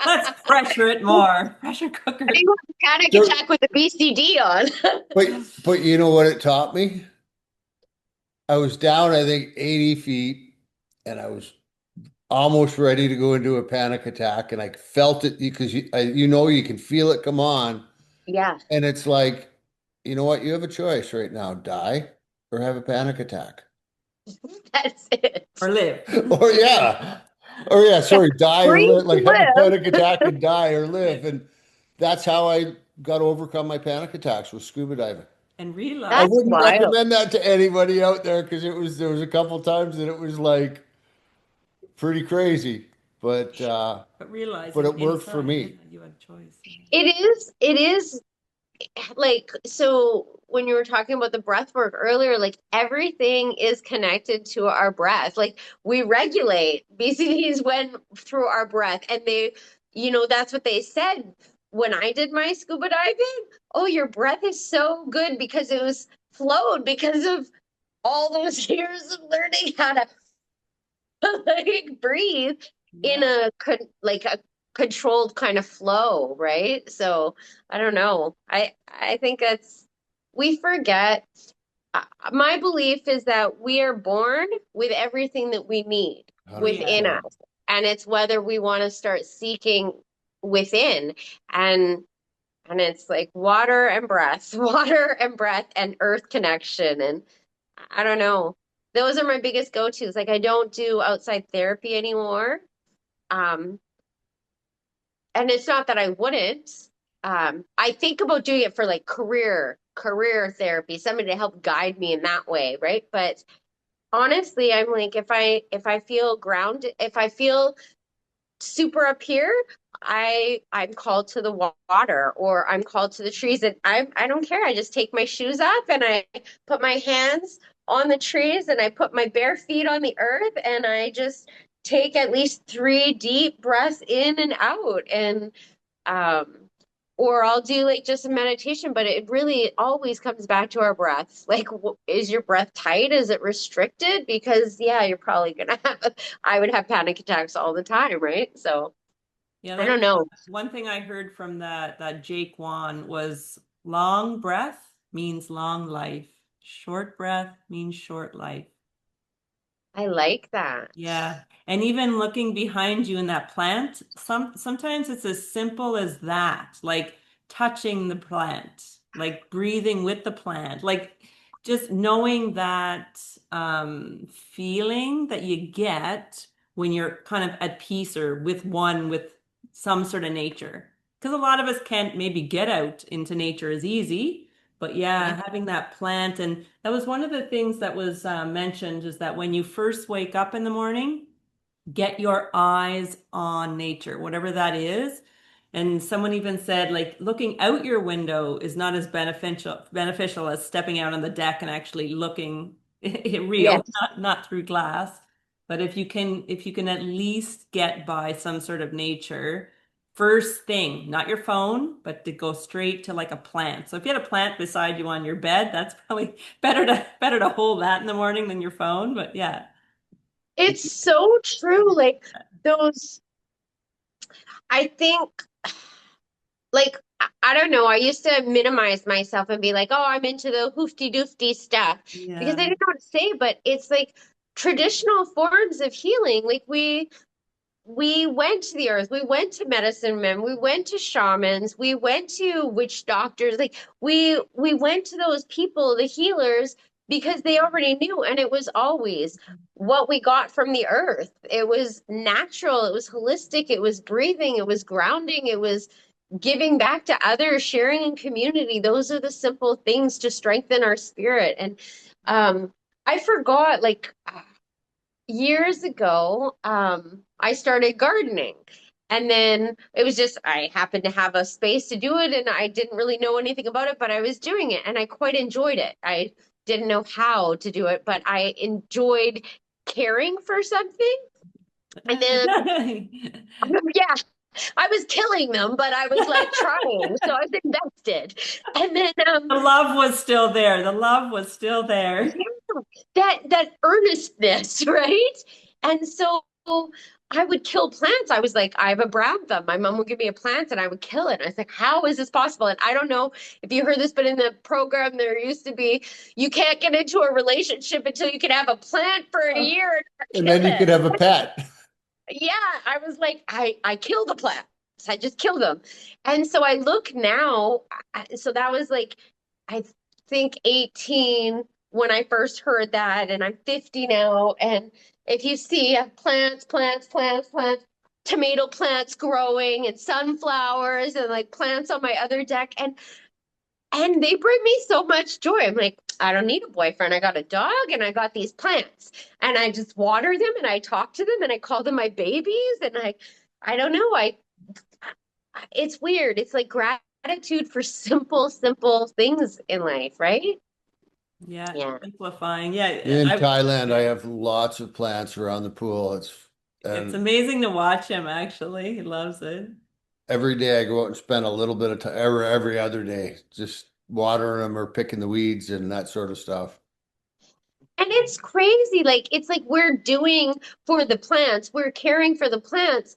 Let's pressure it more. Pressure cooker. You have a panic So, attack with the BCD on. but you know what it taught me? I was down, I think, 80 feet, and I was almost ready to go into a panic attack, and I felt it because you can feel it come on, Yeah, and it's like, you know what? You have a choice right now: die or have a panic attack. that's it. Or live. Or yeah, or yeah, Yeah, sorry, die or breathe live, to like have a live. panic attack and die or live. And that's how I got to overcome my panic attacks with scuba diving. And I realize, That's wouldn't wild. recommend that to anybody out there because there was a couple times that it was like pretty crazy, but but realizing it worked for inside, yeah, me. you had a choice. Yeah. It is like, so when you were talking about the breath work earlier, like everything is connected to our breath. Like we regulate BCDs when through our breath, and that's what they said when I did my scuba diving. Oh, your breath is so good because it was flowed because of all those years of learning how to like breathe in Yeah. like a controlled kind of flow, right? So I don't know. I think we forget. My belief is that we are born with everything that we need within Yes. 100%. us, and it's whether we want to start seeking within, and it's like water and breath, water and breath, and earth connection, and I don't know. Those are my biggest go-tos. Like I don't do outside therapy anymore. Um, and it's not that I wouldn't. I think about doing it for like career therapy, somebody to help guide me in that way, right? But honestly, I'm like if I feel grounded, if I feel super up here, I'm called to the water or I'm called to the trees, and I don't care. I just take my shoes off and I put my hands on the trees and I put my bare feet on the earth and I just take at least 3 deep breaths in and out, and um or I'll do like just a meditation, but it really always comes back to our breaths. Like, is your breath tight? Is it restricted? Because yeah, you're probably gonna have. I would have panic attacks all the time, right? So Yeah, I that don't was know. one thing I heard from that Jake Wan was long breath means long life. Short breath means short life. I like that. Yeah. And even looking behind you in that plant, sometimes it's as simple as that, like touching the plant, like breathing with the plant, like just knowing that feeling that you get when you're kind of at peace or with some sort of nature. Because a lot of us can't maybe get out into nature as easy. But Yeah. yeah, having that plant, and that was one of the things that was mentioned is that when you first wake up in the morning, get your eyes on nature, whatever that is. And someone even said, like, looking out your window is not as beneficial as stepping out on the deck and actually looking real, Yes. not through glass. But if you can at least get by some sort of nature, first thing, not your phone, but to go straight to like a plant. So if you had a plant beside you on your bed, that's probably better to hold that in the morning than your phone. But yeah. It's so true. Like those, I think, like, I don't know. I used to minimize myself and be like, oh, I'm into the hoofty doofty stuff because I Yeah. didn't know what to say, but it's like traditional forms of healing. Like we went to the earth, we went to medicine men, we went to shamans, we went to witch doctors, like we went to those people, the healers, because they already knew, and it was always what we got from the earth. It was natural, it was holistic, it was breathing, it was grounding, it was giving back to others, sharing in community. Those are the simple things to strengthen our spirit. And I forgot, like years ago, I started gardening. And then it was just, I happened to have a space to do it, and I didn't really know anything about it, but I was doing it and I quite enjoyed it. I didn't know how to do it, but I enjoyed caring for something. And then, yeah, I was killing them, but I was like trying. So I was invested. And then, The love was still there. The love was still there. yeah, that earnestness, right? And so I would kill plants. I was like, I have a brown thumb. My mom would give me a plant and I would kill it. I was like, how is this possible? And I don't know if you heard this, but in the program there used to be, you can't get into a relationship until you can have a plant for a year and And kill then you could it. have a pet. Yeah, I was like, I kill the plants. I just kill them. And so I look now, so that was like, I think 18 when I first heard that, and I'm 50 now. And if you see plants, tomato plants growing and sunflowers and like plants on my other deck, and they bring me so much joy. I'm like, I don't need a boyfriend. I got a dog and I got these plants. And I just water them and I talk to them and I call them my babies. And I don't know. It's weird. It's like gratitude for simple things in life, right? Yeah, Yeah. simplifying. Yeah, In Thailand, I have lots of plants around the pool. it's And amazing to watch him actually. He loves it. every day I go out and spend a little bit of time, every other day, just watering them or picking the weeds and that sort of stuff. And it's crazy. Like, it's like we're doing for the plants, we're caring for the plants,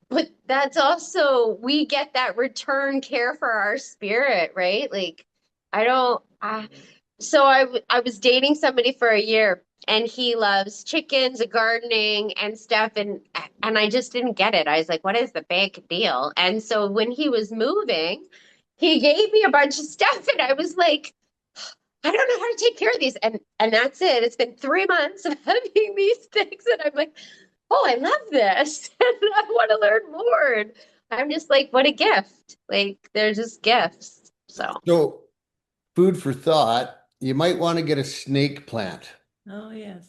but that's also, we get that return care for our spirit, right? Like, I don't, so I was dating somebody for a year and he loves chickens and gardening and stuff and I just didn't get it. I was like, what is the big deal? And so when he was moving, he gave me a bunch of stuff and I was like, I don't know how to take care of these. And that's it. It's been 3 months of having these things and I'm like, oh, I love this. And I want to learn more. And I'm just like, what a gift. Like they're just gifts. So So, food for thought, you might want to get a snake plant. Oh, yes.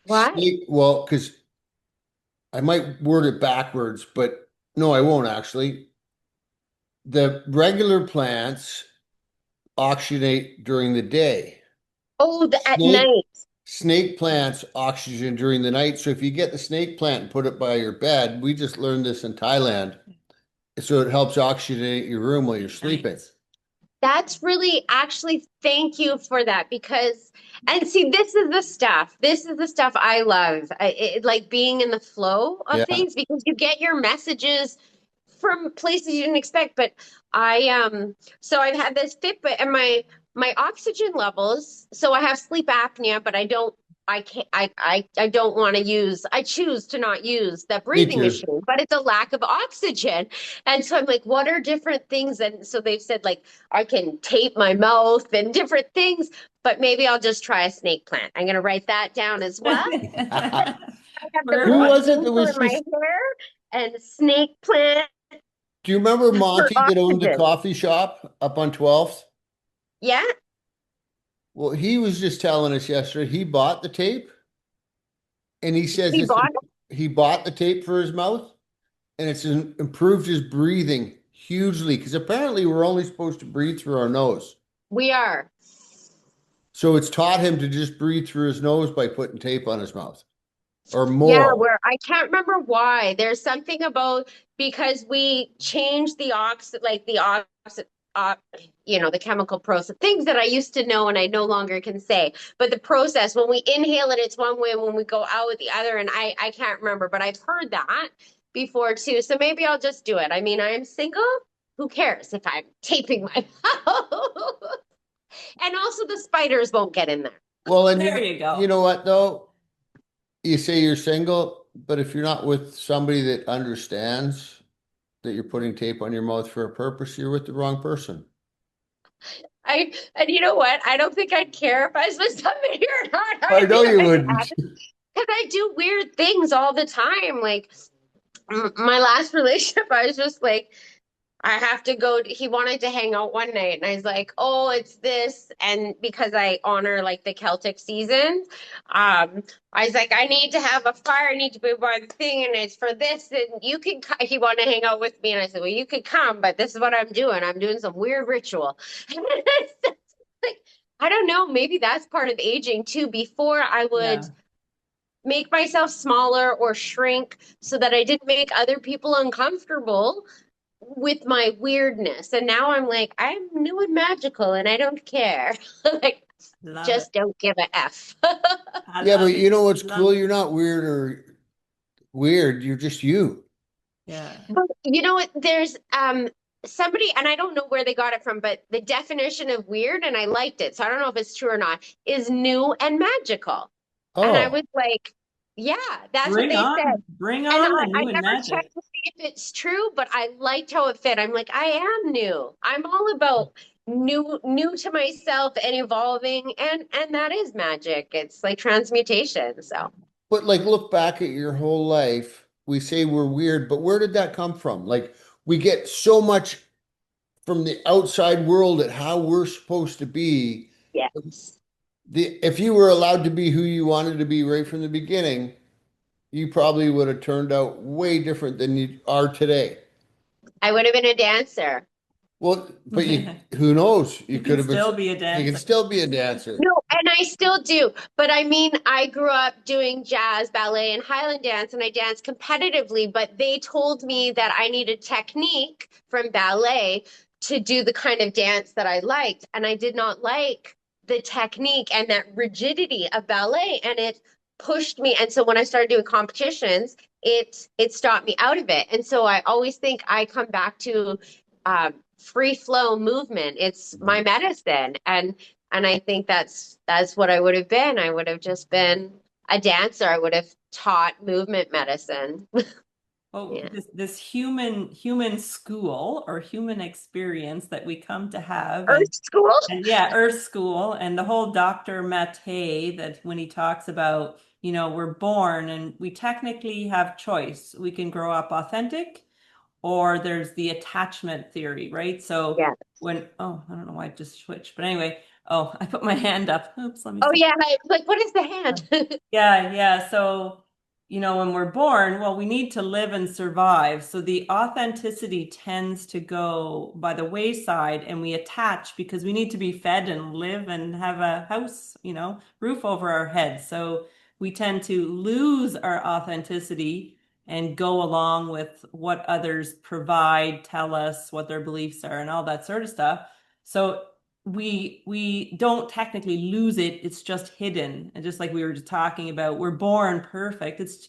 why? Snake, well, because I might word it backwards, but no, I won't actually. The regular plants oxygenate during the day. Oh, at Snake night. snake plants oxygen during the night. So if you get the snake plant and put it by your bed, we just learned this in Thailand. So it helps oxygenate your room while you're sleeping. Nice. That's really actually thank you for that because and see this is the stuff. This is the stuff I love. Like being in the flow of Yeah, things because you get your messages from places you didn't expect. But so I've had this Fitbit and my oxygen levels. So I have sleep apnea, but I can't I don't want to use I choose to not use that me breathing too. machine, but it's a lack of oxygen. And so I'm like, what are different things? And so they've said like I can tape my mouth and different things, but maybe I'll just try a snake plant. I'm gonna write that down as well. I have the Who rose was Perfect. it that tincture was in my just, hair and snake plant do you remember for Monty that owned the oxygen. coffee shop up on 12th? Yeah, Well, he was just telling us yesterday he bought the tape and he says we bought it. he bought the tape for his mouth and it's improved his breathing hugely because apparently we're only supposed to breathe through our nose. We are. So it's taught him to just breathe through his nose by putting tape on his mouth or Yeah, more. where I can't remember why. There's something about because we changed the like the uh, the chemical process, things that I used to know and I no longer can say. But the process, when we inhale it, it's one way, when we go out with the other, and I can't remember, but I've heard that before too. So maybe I'll just do it. I mean, I am single. Who cares if I'm taping my mouth? And also the spiders won't get in there. Well, and There you you go. know what though? You say you're single, but if you're not with somebody that understands that you're putting tape on your mouth for a purpose, you're with the wrong person. And you know what? I don't think I'd care if I was with somebody or not. I I'd know be you like, wouldn't. because I do weird things all the time. Like my last relationship, I was just like, I have to go. He wanted to hang out one night, and I was like, "Oh, it's this." And because I honor like the Celtic season, I was like, "I need to have a fire. I need to be one thing, and it's for this." And you can. He wanted to hang out with me, and I said, "Well, you could come, but this is what I'm doing. I'm doing some weird ritual." Like I don't know. Maybe that's part of aging too. Before I would Yeah. make myself smaller or shrink so that I didn't make other people uncomfortable with my weirdness. And now I'm like, I'm new and magical and I don't care. Like, Love it. just don't give a F. I Yeah, but love you it. know what's Love cool? it. You're not weird or weird. You're just you. Yeah. But you know what? There's somebody, and I don't know where they got it from, but the definition of weird, and I liked it, so I don't know if it's true or not, is new and magical. And I Oh, was like, yeah, that's what they said. Bring And on the I new and never magic. checked to see if it's true, but I liked how it fit. I'm like, I am new. I'm all about new to myself and evolving, and that is magic. It's like transmutation. So but like look back at your whole life. We say we're weird, but where did that come from? Like we get so much from the outside world at how we're supposed to be. yes. If you were allowed to be who you wanted to be right from the beginning, you probably would have turned out way different than you are today. I would have been a dancer. Well, but who knows? You You could can have been, still be a you can dancer. still be a dancer. No, and I still do. But I mean, I grew up doing jazz, ballet, and Highland dance, and I danced competitively. But they told me that I needed technique from ballet to do the kind of dance that I liked. And I did not like the technique and that rigidity of ballet. And it pushed me. And so when I started doing competitions, it stopped me out of it. And so I always think I come back to free flow movement. It's my medicine. And I think that's what I would have been. I would have just been a dancer. I would have taught movement medicine. Well, Yeah. this human school or human experience that we come to have, Earth school? and yeah, Earth School and the whole Dr. Mate, that when he talks about, we're born and we technically have choice. We can grow up authentic, or there's the attachment theory, right? So Yeah. I don't know why I just switched, but anyway, oh, I put my hand up. Oops, let me Oh see. yeah. Like what is the hand? Yeah, yeah. So, when we're born, well, we need to live and survive. So the authenticity tends to go by the wayside and we attach because we need to be fed and live and have a house, roof over our heads. So we tend to lose our authenticity and go along with what others provide, tell us what their beliefs are and all that sort of stuff. So we don't technically lose it, it's just hidden. And just like we were just talking about, we're born perfect. It's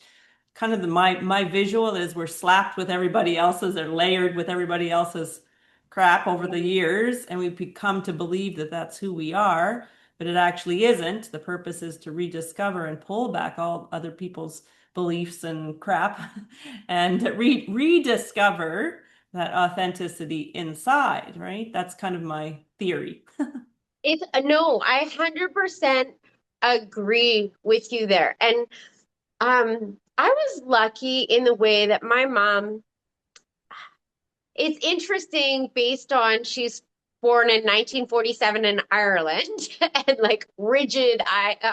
kind of my visual is we're slapped with everybody else's or layered with everybody else's crap over the years, and we've become to believe that that's who we are, but it actually isn't. The purpose is to rediscover and pull back all other people's beliefs and crap and rediscover that authenticity inside, right? That's kind of my theory. It's no, I 100% agree with you there. And I was lucky in the way that my mom, it's interesting based on she's born in 1947 in Ireland and like rigid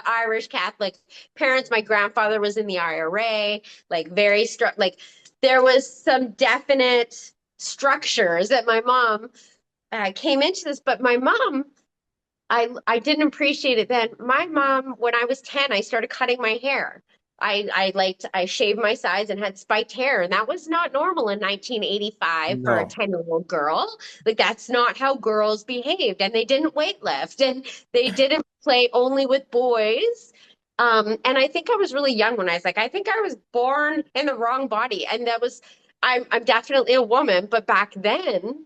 Irish Catholic parents. My grandfather was in the IRA, like very like there was some definite structures that my mom came into this, but my mom, I didn't appreciate it then. My mom, when I was 10, I started cutting my hair. I shaved my sides and had spiked hair, and that was not normal in 1985 for a No. 10-year-old girl. Like that's not how girls behaved, and they didn't weight lift, and they didn't play only with boys. And I think I was really young when I was like, I think I was born in the wrong body, and that was I'm definitely a woman, but back then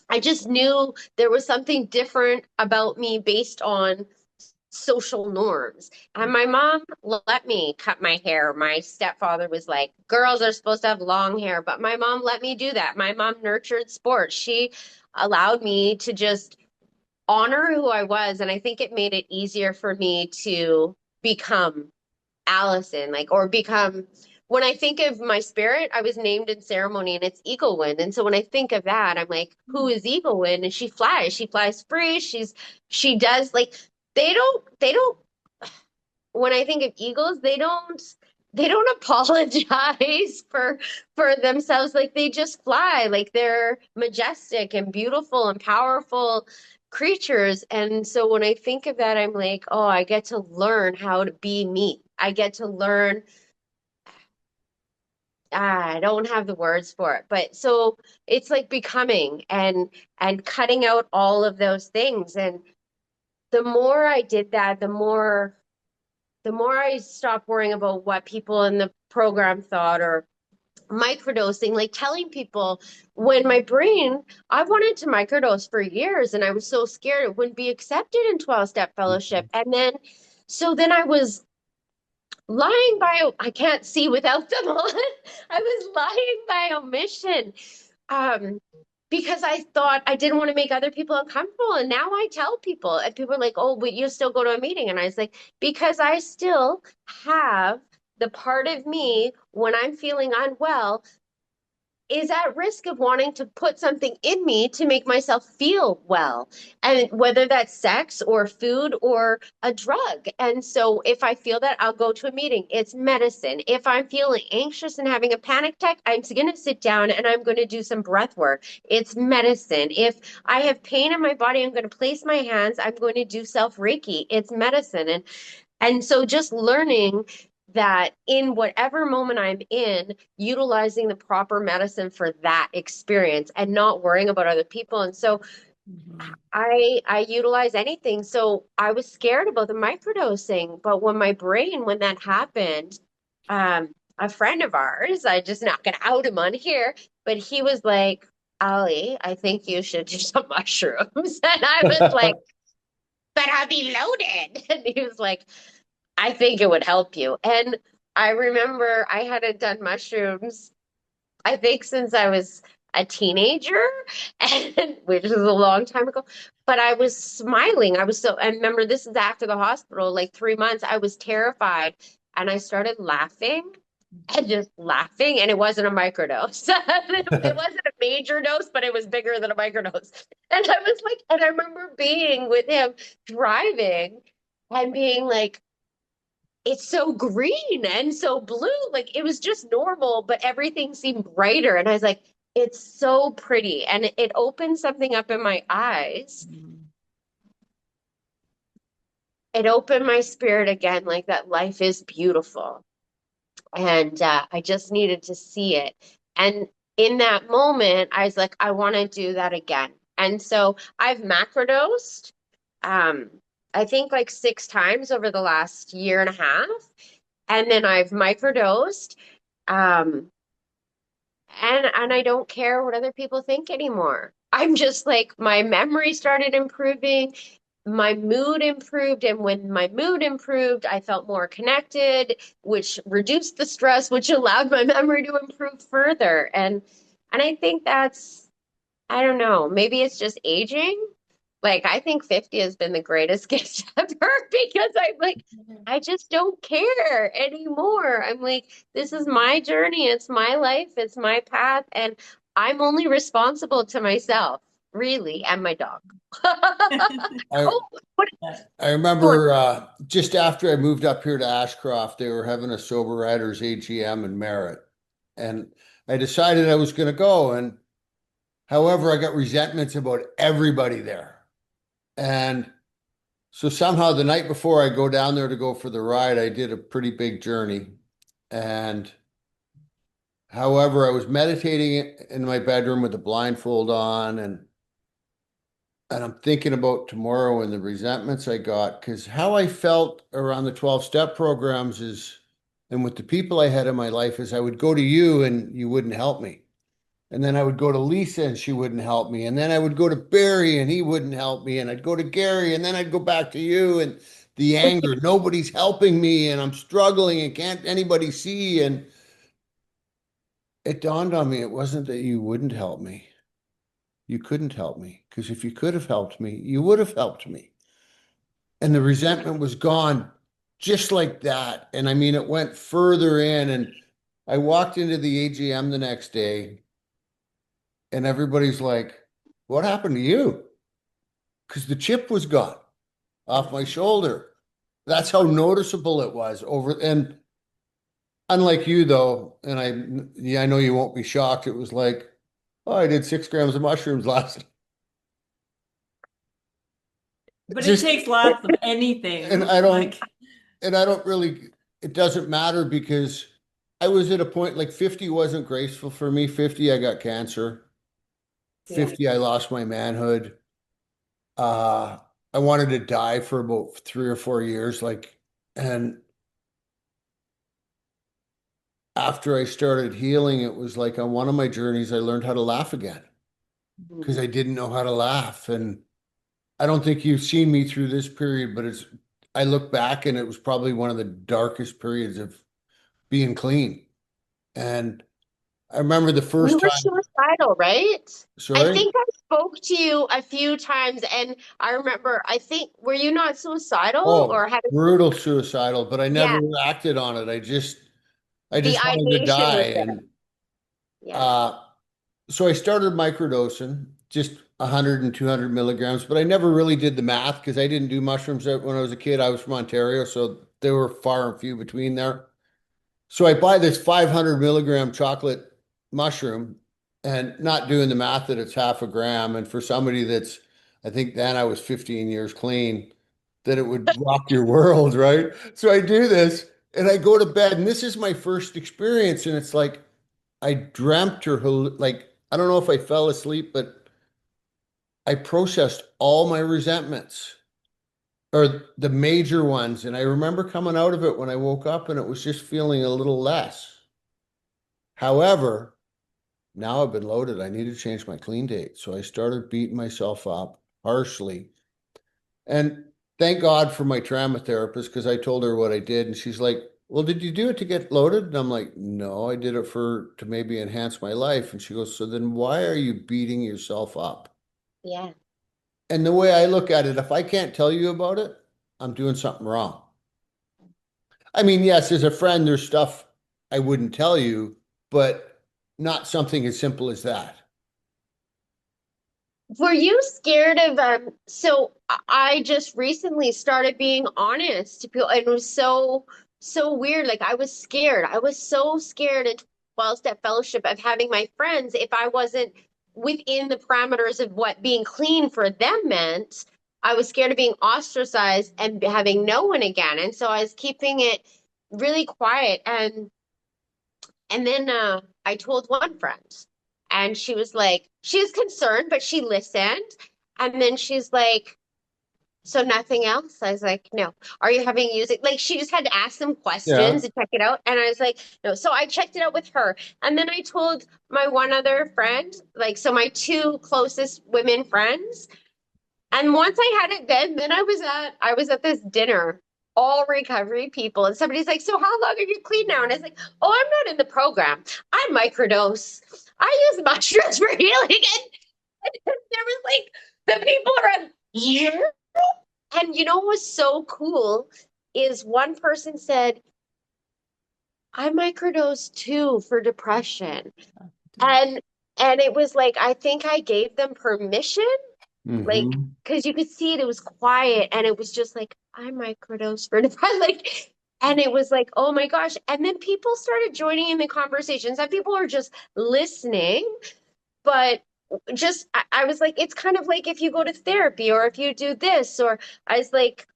I just knew there was something different about me based on social norms. And my mom let me cut my hair. My stepfather was like, girls are supposed to have long hair, but my mom let me do that. My mom nurtured sports. She allowed me to just honor who I was. And I think it made it easier for me to become Alison, like, or become, when I think of my spirit, I was named in ceremony and it's EagleWind. And so when I think of that, I'm like, who is EagleWind? And she flies. She flies free. She does like, they don't, when I think of eagles, they don't apologize for themselves. Like they just fly. Like they're majestic and beautiful and powerful creatures. And so when I think of that, I'm like, oh, I get to learn how to be me. I get to learn, I don't have the words for it, but so it's like becoming and cutting out all of those things. And the more I did that, the more I stopped worrying about what people in the program thought or microdosing, like telling people when my brain, I wanted to microdose for years and I was so scared it wouldn't be accepted in 12-step fellowship. And then, so then I was lying by, I can't see without them on. I was lying by omission. Um, because I thought I didn't want to make other people uncomfortable. And now I tell people, and people are like, oh, but you still go to a meeting. And I was like, because I still have the part of me when I'm feeling unwell is at risk of wanting to put something in me to make myself feel well. And whether that's sex or food or a drug. And so if I feel that, I'll go to a meeting. It's medicine. If I'm feeling anxious and having a panic attack, I'm going to sit down and I'm going to do some breath work. It's medicine. If I have pain in my body, I'm going to place my hands. I'm going to do self Reiki. It's medicine. And so just learning that in whatever moment I'm in, utilizing the proper medicine for that experience and not worrying about other people. And so I utilize anything. So I was scared about the microdosing, but when that happened, a friend of ours, I just not gonna out him on here, but he was like, Ali, I think you should do some mushrooms. And I was like, but I'll be loaded. And he was like, I think it would help you. And I remember I hadn't done mushrooms, I think since I was a teenager, and which is a long time ago. But I was smiling. I remember this is after the hospital, like 3 months, I was terrified. And I started laughing and just laughing. And it wasn't a microdose. It wasn't a major dose, but it was bigger than a microdose. And I was like, and I remember being with him driving and being like, it's so green and so blue. Like it was just normal, but everything seemed brighter. And I was like, it's so pretty. And it opened something up in my eyes. It opened my spirit again, like that life is beautiful. And I just needed to see it. And in that moment, I was like, I want to do that again. And so I've macrodosed, um, I think like 6 times over the last year and a half. And then I've microdosed. Um, and I don't care what other people think anymore. I'm just like my memory started improving, my mood improved, and when my mood improved, I felt more connected, which reduced the stress, which allowed my memory to improve further. And I think that's, I don't know, maybe it's just aging. Like I think 50 has been the greatest gift ever because I'm like, I just don't care anymore. I'm like, this is my journey, it's my life, it's my path, and I'm only responsible to myself, really, and my dog. I, Oh, what I remember just after I moved up here to Ashcroft, they were having a sober riders AGM in Merritt. And I decided I was going to go. And however, I got resentments about everybody there. And so somehow the night before I go down there to go for the ride, I did a pretty big journey. And however, I was meditating in my bedroom with the blindfold on and I'm thinking about tomorrow and the resentments I got because how I felt around the 12-step programs is, and with the people I had in my life is I would go to you and you wouldn't help me. And then I would go to Lisa and she wouldn't help me. And then I would go to Barry and he wouldn't help me. And I'd go to Gary and then I'd go back to you and the anger, nobody's helping me and I'm struggling and can't anybody see. And it dawned on me, it wasn't that you wouldn't help me. You couldn't help me because if you could have helped me, you would have helped me. And the resentment was gone just like that. And I mean, it went further in. And I walked into the AGM the next day and everybody's like, what happened to you? Because the chip was gone off my shoulder. That's how noticeable it was over. And unlike you, though, and yeah, I know you won't be shocked. It was like, oh, I did 6 grams of mushrooms last But it just, takes lots of anything. and I don't, Like, and I don't really, it doesn't matter because I was at a point like 50 wasn't graceful for me. 50, I got cancer. yeah. 50, I lost my manhood. Uh, I wanted to die for about 3 or 4 years, like, and after I started healing, it was like on one of my journeys, I learned how to laugh again because I didn't know how to laugh. And I don't think you've seen me through this period, but I look back and it was probably one of the darkest periods of being clean. And I remember the You first were time, suicidal, right? I sorry? think I spoke to you a few times, and I remember, I think, were you not suicidal Oh, or having, brutal suicidal, but I yeah, never acted on it. I the just wanted to ideation die. was there. And Yeah. uh, so I started microdosing, just 100 and 200 milligrams, but I never really did the math because I didn't do mushrooms when I was a kid. I was from Ontario, so they were far and few between there. So I buy this 500 milligram chocolate mushroom and not doing the math that it's half a gram. And for somebody that's, I think then I was 15 years clean, that it would rock your world, right? So I do this and I go to bed, and this is my first experience. And it's like I dreamt or like, I don't know if I fell asleep, but I processed all my resentments or the major ones. And I remember coming out of it when I woke up and it was just feeling a little less. However, now I've been loaded. I need to change my clean date. So I started beating myself up harshly. And thank God for my trauma therapist because I told her what I did. And she's like, well, did you do it to get loaded? And I'm like, no, I did it to maybe enhance my life. And she goes, so then why are you beating yourself up? Yeah. And the way I look at it, if I can't tell you about it, I'm doing something wrong. I mean, yes, as a friend, there's stuff I wouldn't tell you, but not something as simple as that. Were you scared of so I just recently started being honest to people, and it was so weird. Like I was scared. I was so scared at 12-step fellowship of having my friends if I wasn't within the parameters of what being clean for them meant. I was scared of being ostracized and having no one again. And so I was keeping it really quiet. And then I told one friend, and she was like, she was concerned, but she listened. And then she's like, so nothing else? I was like, no. Are you having music? Like she just had to ask some Yeah. questions to check it out. And I was like, no. So I checked it out with her. And then I told my one other friend, like, so my two closest women friends, and once I had it then I was at this dinner, all recovery people, and somebody's like, "So how long are you clean now?" And I was like, "Oh, I'm not in the program. I microdose. I use mushrooms for healing." And there was like the people around, yeah. And you know what was so cool is one person said, "I microdose too for depression." And and it was like I think I gave them permission, like Hmm. because you could see it was quiet and it was just like I microdose for like, and it was like oh my gosh, and then people started joining in the conversations and people are just listening, but just I was like it's kind of like if you go to therapy or if you do this, or I was like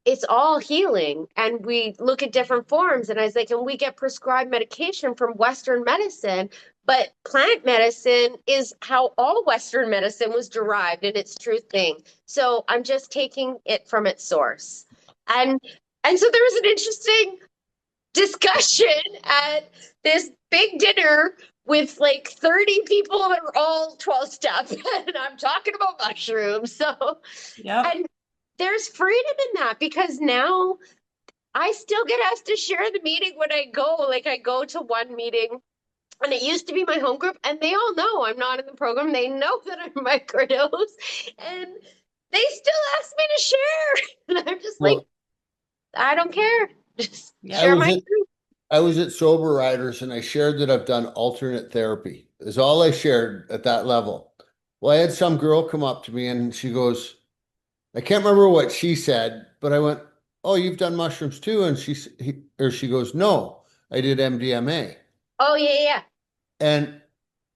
it's all healing and we look at different forms, and I was like and we get prescribed medication from Western medicine, but plant medicine is how all Western medicine was derived in its true thing. So I'm just taking it from its source. And so there was an interesting discussion at this big dinner with like 30 people that were all 12 step and I'm talking about mushrooms. So Yep. and there's freedom in that because now I still get asked to share the meeting when I go. Like I go to one meeting and it used to be my home group, and they all know I'm not in the program. They know that I'm microdose, and they still ask me to share. And I'm just like, Well, I don't care. Just I Yep. share was my at truth. I was at Sober Riders and I shared that I've done alternate therapy. Is all I shared at that level. Well, I had some girl come up to me and she goes, I can't remember what she said, but I went, "Oh, you've done mushrooms too?" And she goes, "No, I did MDMA." Oh yeah, yeah. And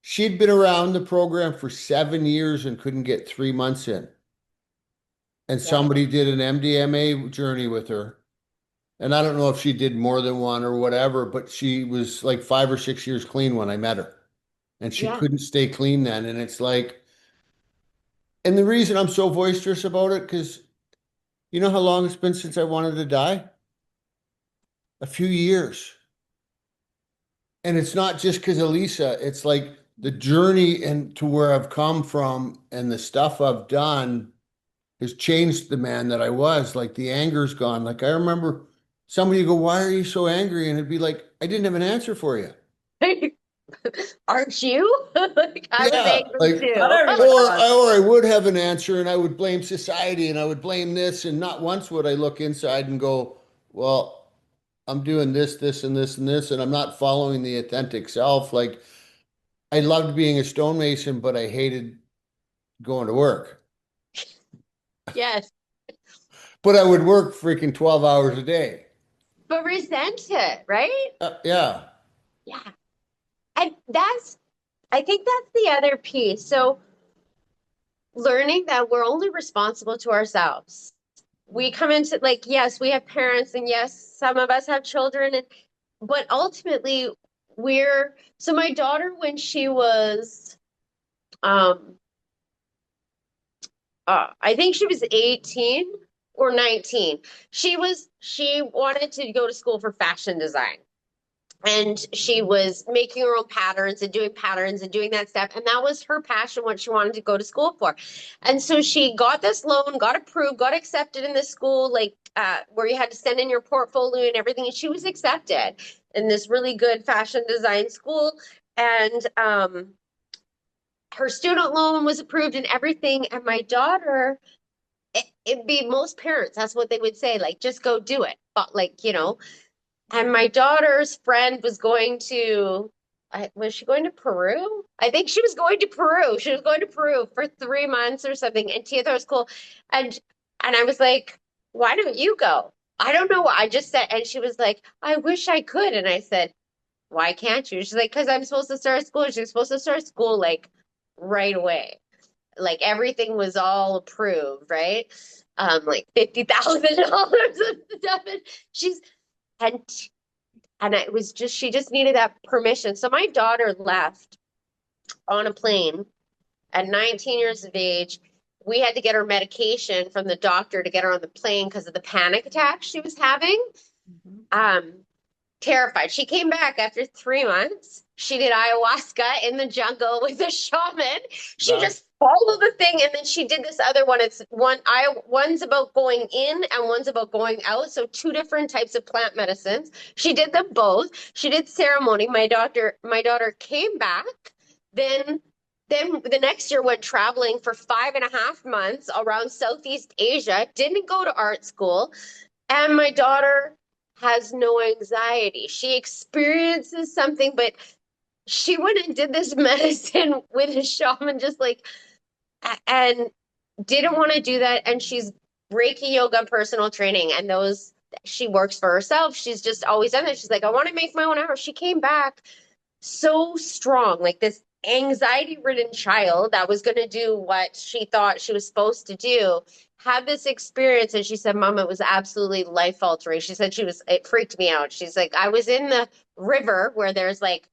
she'd been around the program for 7 years and couldn't get 3 months in. and Yeah. somebody did an MDMA journey with her. And I don't know if she did more than one or whatever, but she was like 5 or 6 years clean when I met her. And she Yeah. couldn't stay clean then. And it's like, and the reason I'm so boisterous about it, because you know how long it's been since I wanted to die? A few years. And it's not just because of Lisa, it's like the journey and to where I've come from and the stuff I've done has changed the man that I was. Like the anger's gone. Like I remember somebody go, "Why are you so angry?" And it'd be like, I didn't have an answer for you. Aren't you? Like I was Yeah, angry like, Not too. everyone was. or I would have an answer and I would blame society and I would blame this, and not once would I look inside and go, well, I'm doing this, this, and this, and this, and I'm not following the authentic self. Like I loved being a stonemason, but I hated going to work. Yes. But I would work freaking 12 hours a day. But resent it, right? Yeah. Yeah. And I think that's the other piece. So learning that we're only responsible to ourselves. We come into like, yes, we have parents, and yes, some of us have children, but ultimately so my daughter, when she was um I think she was 18 or 19, she wanted to go to school for fashion design. And she was making her own patterns and doing that stuff. And that was her passion, what she wanted to go to school for. And so she got this loan, got approved, got accepted in this school, like where you had to send in your portfolio and everything. And she was accepted in this really good fashion design school. And her student loan was approved and everything. And my daughter, it'd be most parents, that's what they would say, like, just go do it. But like, and my daughter's friend was going to, was she going to Peru? I think she was going to Peru. She was going to Peru for 3 months or something. And Tia thought it was cool. And I was like, why don't you go? I don't know. I just said, and she was like, I wish I could. And I said, why can't you? She's like, because I'm supposed to start school. She's supposed to start school like right away. Like everything was all approved, right? Like $50,000 of stuff. And she's, and and it was just she just needed that permission. So my daughter left on a plane at 19 years of age. We had to get her medication from the doctor to get her on the plane because of the panic attack she was having. Mhm. Terrified. She came back after 3 months. She did ayahuasca in the jungle with a shaman. She Wow. just followed the thing, and then she did this other one. It's one's about going in and one's about going out. So two different types of plant medicines. She did them both. She did ceremony. My daughter came back. Then then the next year went traveling for 5.5 months around Southeast Asia. Didn't go to art school. And my daughter has no anxiety. She experiences something, but she went and did this medicine with a shaman, just like, and didn't want to do that. And she's Reiki yoga personal training, and those she works for herself. She's just always done that. She's like, I want to make my own hours. She came back so strong, like this anxiety ridden child that was going to do what she thought she was supposed to do, had this experience. And she said, Mom, it was absolutely life altering. She said it freaked me out. She's like, I was in the river where there's like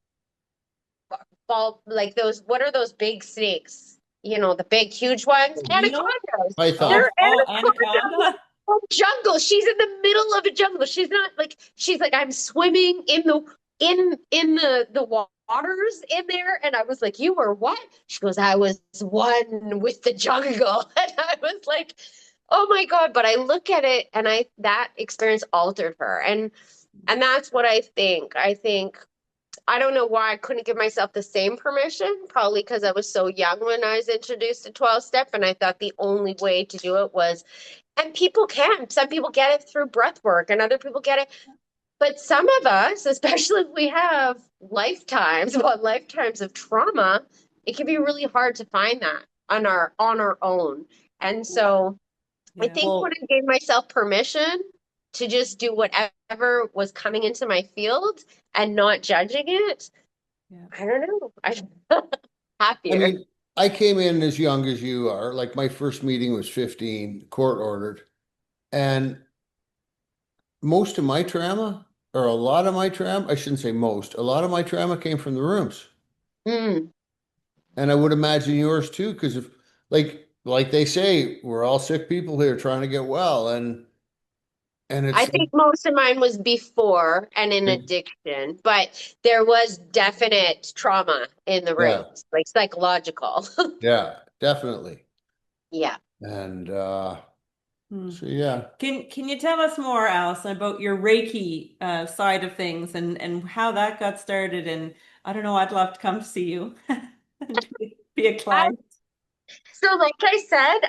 ball, like those, what are those big snakes? The big, huge ones, Eel? anacondas. Python. They're Oh, anacondas. anaconda. Jungle. She's in the middle of a jungle. She's like, I'm swimming in the waters in there. And I was like, you were what? She goes, I was one with the jungle. And I was like, oh my God. But I look at it, and that experience altered her. And that's what I think. I don't know why I couldn't give myself the same permission, probably because I was so young when I was introduced to 12 step, and I thought the only way to do it was, and people can. Some people get it through breath work and other people get it. But some of us, especially if we have lifetimes of trauma, it can be really hard to find that on our own. And so I Yeah. think when Well, I gave myself permission to just do whatever was coming into my field and not judging it, Yeah. I don't know. I'm I happier. mean, I came in as young as you are. Like my first meeting was 15, court ordered. And most of my trauma, or a lot of my trauma, I shouldn't say most, a lot of my trauma came from the rooms. Mm. And I would imagine yours too, because if like they say, we're all sick people here trying to get well. And I it's think most of mine was before and in like, addiction, but there was definite trauma in the yeah, rooms, like psychological. yeah, definitely. Yeah. And Hmm. so yeah. Can you tell us more, Alison, about your Reiki side of things and how that got started? And I don't know, I'd love to come to see you and be a I, client. so like I said,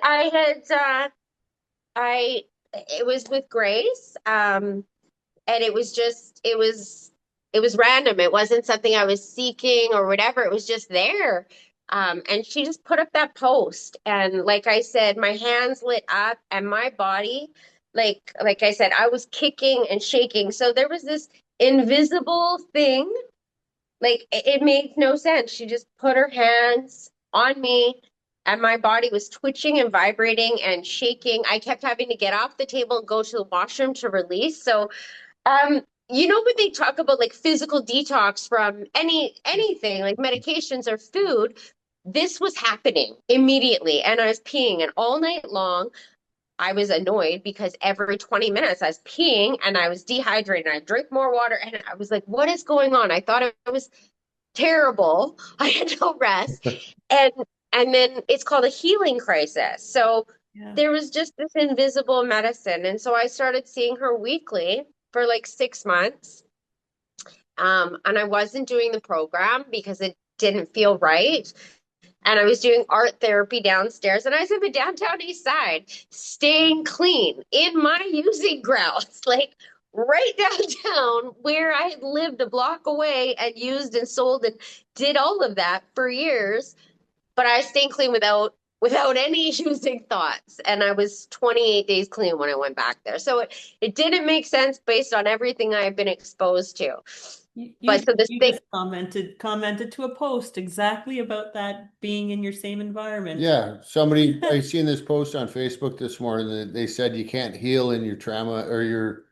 I it was with Grace. And it was just it was random. It wasn't something I was seeking or whatever. It was just there. And she just put up that post, and like I said, my hands lit up and my body, like I said, I was kicking and shaking. So there was this invisible thing, like it made no sense. She just put her hands on me, and my body was twitching and vibrating and shaking. I kept having to get off the table and go to the washroom to release. So you know, when they talk about like physical detox from anything like medications or food, this was happening immediately. And I was peeing, and all night long, I was annoyed because every 20 minutes I was peeing and I was dehydrated and I drink more water. And I was like, what is going on? I thought it was terrible. I had no rest. And and then it's called a healing crisis. So Yeah. there was just this invisible medicine. And so I started seeing her weekly for like 6 months. And I wasn't doing the program because it didn't feel right. And I was doing art therapy downstairs, and I was in the downtown east side, staying clean in my using grounds, like right downtown where I had lived a block away and used and sold and did all of that for years. But I was staying clean without any using thoughts. And I was 28 days clean when I went back there. So it didn't make sense based on everything I've been exposed to. But so this You thing, just commented to a post exactly about that being in your same environment Yeah, somebody I seen this post on Facebook this morning that they said you can't heal in your trauma or your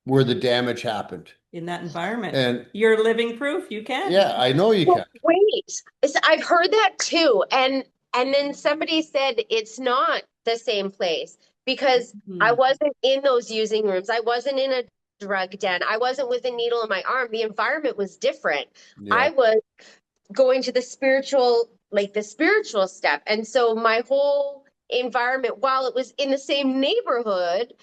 where the damage happened. in that environment. And You're living proof you can. yeah, I know you well, can. wait, I've heard that too. And then somebody said it's not the same place because I Mhm. wasn't in those using rooms. I wasn't in a drug den. I wasn't with a needle in my arm. The environment was different. Yeah. I was going to the spiritual, like the spiritual step. And so my whole environment, while it was in the same neighborhood,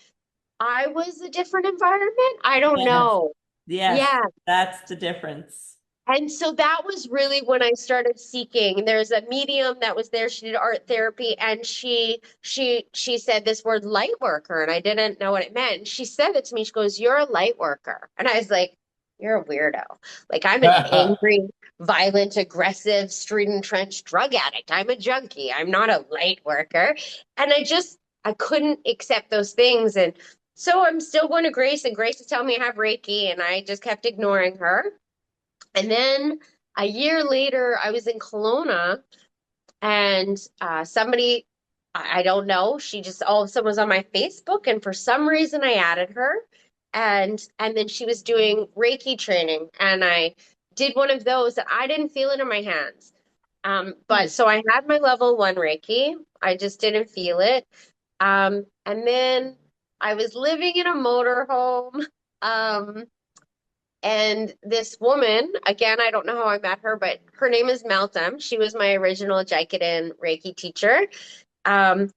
I was a different environment. I don't Yes, know. yes, Yeah. that's the difference. And so that was really when I started seeking. There's a medium that was there. She did art therapy, and she said this word light worker, and I didn't know what it meant. And she said it to me. She goes, "You're a light worker." And I was like, "You're a weirdo. Like I'm an angry, violent, aggressive, street and trench drug addict. I'm a junkie. I'm not a light worker." And I couldn't accept those things. And so I'm still going to Grace, and Grace is telling me I have Reiki, and I just kept ignoring her. And then a year later, I was in Kelowna, and somebody, I don't know, she just all of a sudden was on my Facebook, and for some reason I added her, and then she was doing Reiki training, and I did one of those, and I didn't feel it in my hands. Hmm. But so I had my level one Reiki. I just didn't feel it. And then I was living in a motorhome. Um, and this woman, again, I don't know how I met her, but her name is Meltem. She was my original Jaikidan Reiki teacher.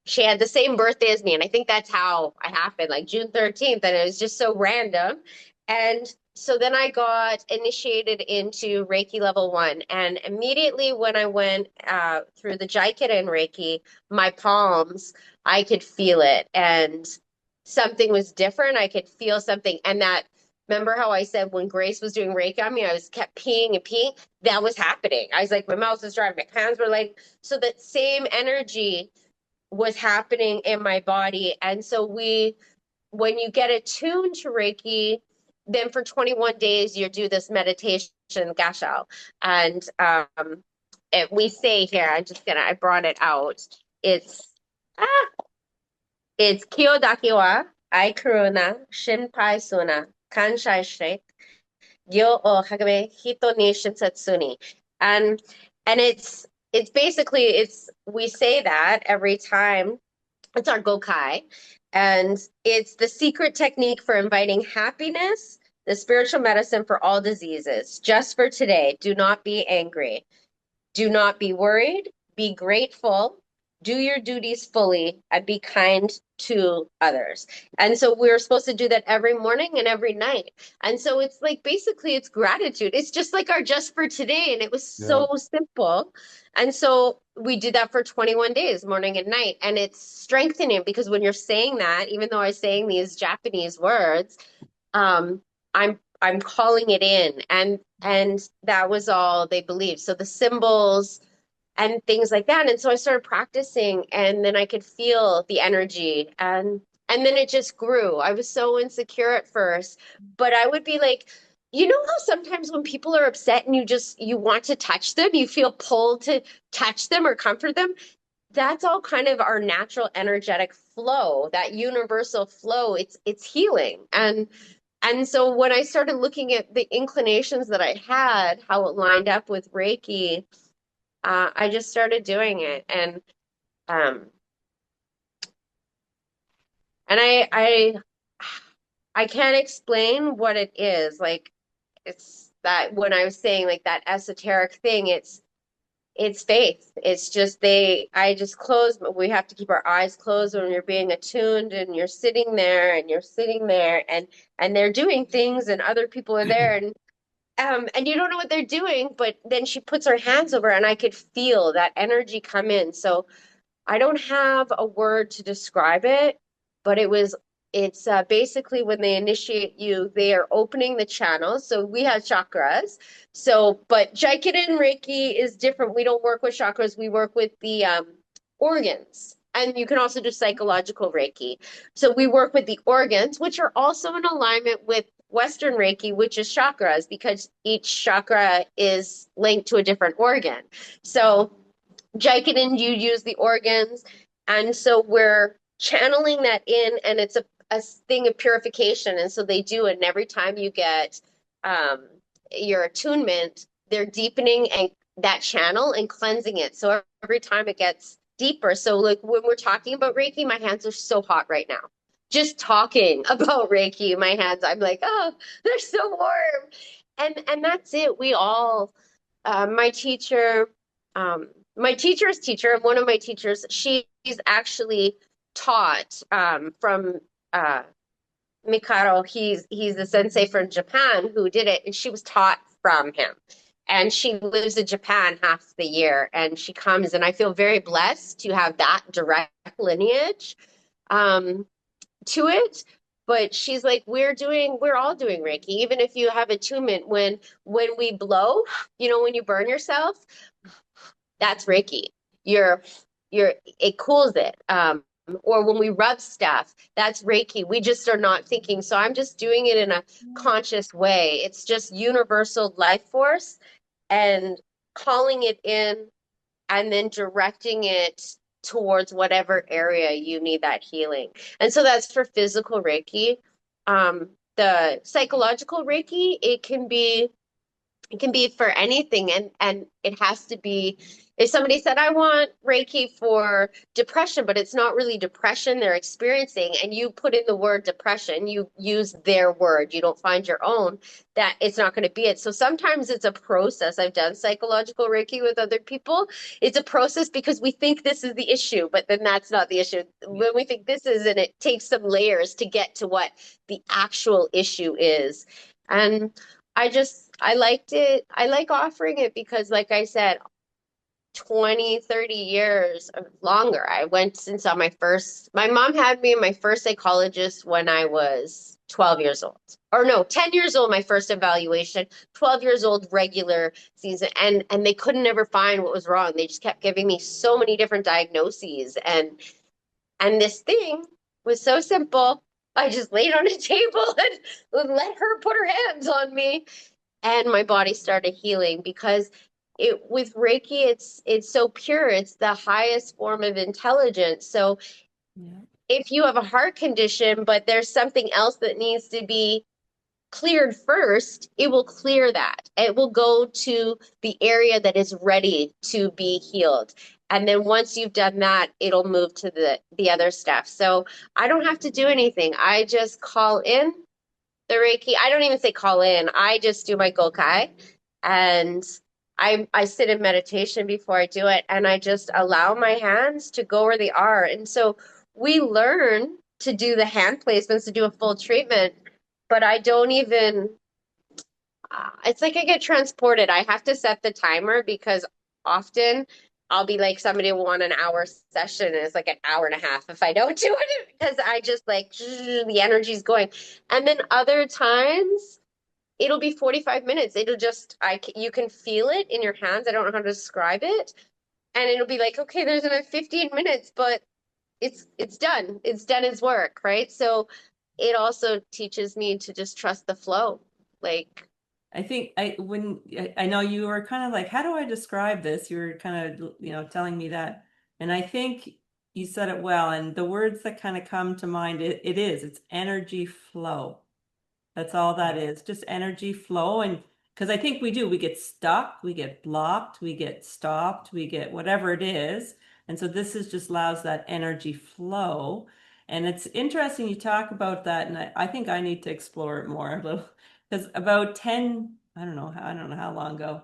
She had the same birthday as me, and I think that's how I happened, like June 13th, and it was just so random. And so then I got initiated into Reiki level one, and immediately when I went through the Jaikidan Reiki, my palms, I could feel it, and something was different. I could feel something, and that. Remember how I said when Grace was doing Reiki on me, I was kept peeing and peeing? That was happening. I was like, my mouth was dry, my hands were like, so that same energy was happening in my body. And so when you get attuned to Reiki, then for 21 days you do this meditation, gasho. And we say here, I brought it out. It's ah, it's Kyodakiwa, Ai Karuna, Shinpai Suna, Kanshai Shirek, Gyo o Hagame, Hito ni Shinsetsuni. And and it's basically we say that every time. It's our Gokai. And it's the secret technique for inviting happiness, the spiritual medicine for all diseases. Just for today, do not be angry. Do not be worried. Be grateful. Do your duties fully and be kind to others. And so we're supposed to do that every morning and every night. And so it's like basically it's gratitude. It's just like our just for today. And it was Yeah. so simple. And so we did that for 21 days, morning and night. And it's strengthening because when you're saying that, even though I'm saying these Japanese words, um, I'm calling it in, and that was all they believed. So the symbols and things like that. And so I started practicing, and then I could feel the energy, and then it just grew. I was so insecure at first, but I would be like, you know how sometimes when people are upset and you want to touch them, you feel pulled to touch them or comfort them. That's all kind of our natural energetic flow, that universal flow. It's healing. And so when I started looking at the inclinations that I had, how it lined up with Reiki, I just started doing it. Um, and I can't explain what it is. Like it's that when I was saying like that esoteric thing, it's faith. It's just I just close, we have to keep our eyes closed when you're being attuned and you're sitting there and you're sitting there and they're doing things and other people are there and you don't know what they're doing, but then she puts her hands over and I could feel that energy come in. So I don't have a word to describe it, but it's basically when they initiate you, they are opening the channels. So we have chakras. So, but Jaikirin Reiki is different. We don't work with chakras. We work with the organs. And you can also do psychological Reiki. So we work with the organs, which are also in alignment with Western Reiki, which is chakras, because each chakra is linked to a different organ. So Vicodin, you use the organs. And so we're channeling that in, and it's a thing of purification. And so they do it. And every time you get your attunement, they're deepening and that channel and cleansing it. So every time it gets deeper. So like when we're talking about Reiki, my hands are so hot right now. Just talking about Reiki, my hands, I'm like, oh, they're so warm. And that's it. We all, my teacher, my teacher's teacher, and one of my teachers, she's actually taught from uh, Mikaro. He's the sensei from Japan who did it, and she was taught from him. And she lives in Japan half the year, and she comes, and I feel very blessed to have that direct lineage to it. But she's like, we're all doing Reiki, even if you have attunement. When we blow, when you burn yourself, that's Reiki. You're it cools it. Or when we rub stuff, that's Reiki. We just are not thinking. So I'm just doing it in a conscious way. It's just universal life force and calling it in and then directing it towards whatever area you need that healing. And so that's for physical Reiki. The psychological Reiki, it can be for anything, and it has to be, if somebody said I want Reiki for depression, but it's not really depression they're experiencing, and you put in the word depression, you use their word, you don't find your own, that it's not going to be it. So sometimes it's a process. I've done psychological Reiki with other people. It's a process because we think this is the issue, but then that's not the issue. When we think this is, and it takes some layers to get to what the actual issue is. And I liked it. I like offering it because, like I said, 20, 30 years or longer. I went since on my mom had me in my first psychologist when I was 12 years old. Or no, 10 years old, my first evaluation, 12 years old, regular season. And they couldn't ever find what was wrong. They just kept giving me so many different diagnoses. And this thing was so simple. I just laid on a table and let her put her hands on me and my body started healing because with Reiki, it's so pure. It's the highest form of intelligence. So Yeah. if you have a heart condition, but there's something else that needs to be cleared first, it will clear that. It will go to the area that is ready to be healed. And then once you've done that, it'll move to the other stuff. So I don't have to do anything. I just call in the Reiki. I don't even say call in. I just do my Gokai, and I sit in meditation before I do it, and I just allow my hands to go where they are. And so we learn to do the hand placements to do a full treatment, but I don't even it's like I get transported. I have to set the timer because often I'll be like, somebody will want an hour session, and it's like an hour and a half if I don't do it because I just like the energy's going. And then other times it'll be 45 minutes. It'll just you can feel it in your hands. I don't know how to describe it. And it'll be like, okay, there's another 15 minutes, but it's done. It's done its work, right? So it also teaches me to just trust the flow. Like, I think I know you were kind of like, how do I describe this? You were kind of, telling me that. And I think you said it well. And the words that kind of come to mind, it's energy flow. That's all that is, just energy flow. And because I think we get stuck, we get blocked, we get stopped, we get whatever it is. And so this is just allows that energy flow. And it's interesting you talk about that. And I think I need to explore it more a little because about 10, I don't know how long ago,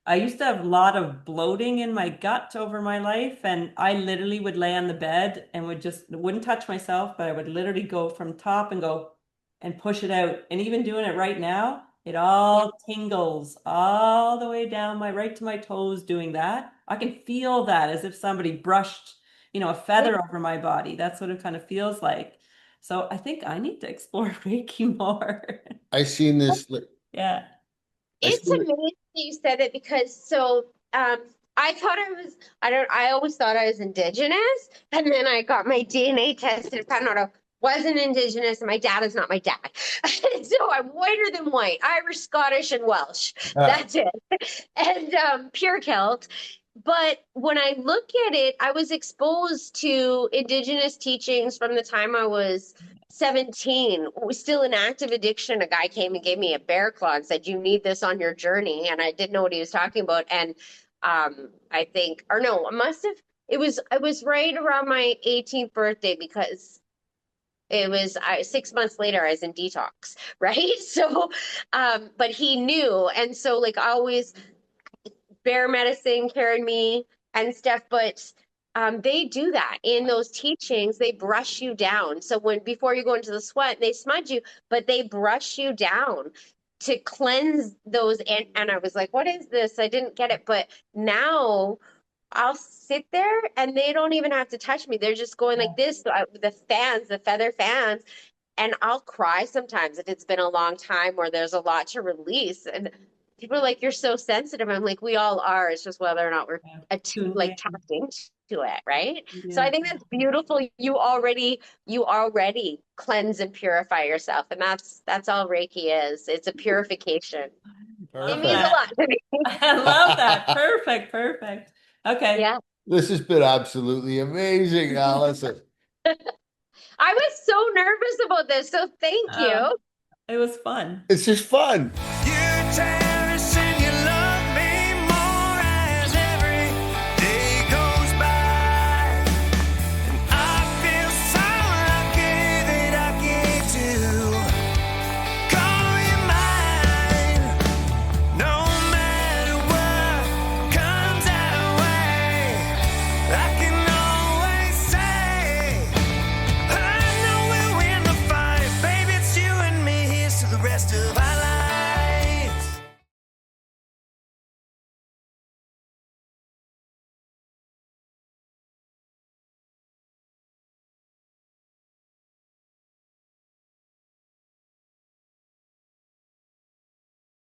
I used to have a lot of bloating in my gut over my life, and I literally would lay on the bed and wouldn't touch myself, but I would literally go from top and go and push it out. And even doing it right now, it yeah. all tingles all the way down right to my toes doing that. I can feel that as if somebody brushed, a feather over my body. That's what it kind of feels like. So I think I need to explore Reiki more. I seen this. Yeah. I It's seen. amazing that you said it because I thought I always thought I was indigenous, and then I got my DNA test and found out I wasn't indigenous, and my dad is not my dad. So I'm whiter than white, Irish, Scottish, and Welsh. That's it. And pure Celt. But when I look at it, I was exposed to indigenous teachings from the time I was 17. Was still in active addiction. A guy came and gave me a bear claw and said, "You need this on your journey." And I didn't know what he was talking about. And I think, or no, it was right around my 18th birthday because it was 6 months later I was in detox, right? So but he knew. And so like I always bear medicine carried me and stuff, but they do that in those teachings. They brush you down. So before you go into the sweat, they smudge you, but they brush you down to cleanse those. And I was like, what is this? I didn't get it. But now I'll sit there and they don't even have to touch me. They're just going like this, the feather fans, and I'll cry sometimes if it's been a long time or there's a lot to release. And people are like, "You're so sensitive." I'm like, we all are. It's just whether or not we're Tuned like in. tapped into it, right? So Yeah. I think that's beautiful. You already cleanse and purify yourself, and that's all Reiki is. It's a purification. It Love means a Perfect. lot that. to me. I love that. Perfect. Perfect. Okay. Yeah, This has been absolutely amazing, Alison. I was so nervous about this, so thank Uh, you. it was fun. It's just fun.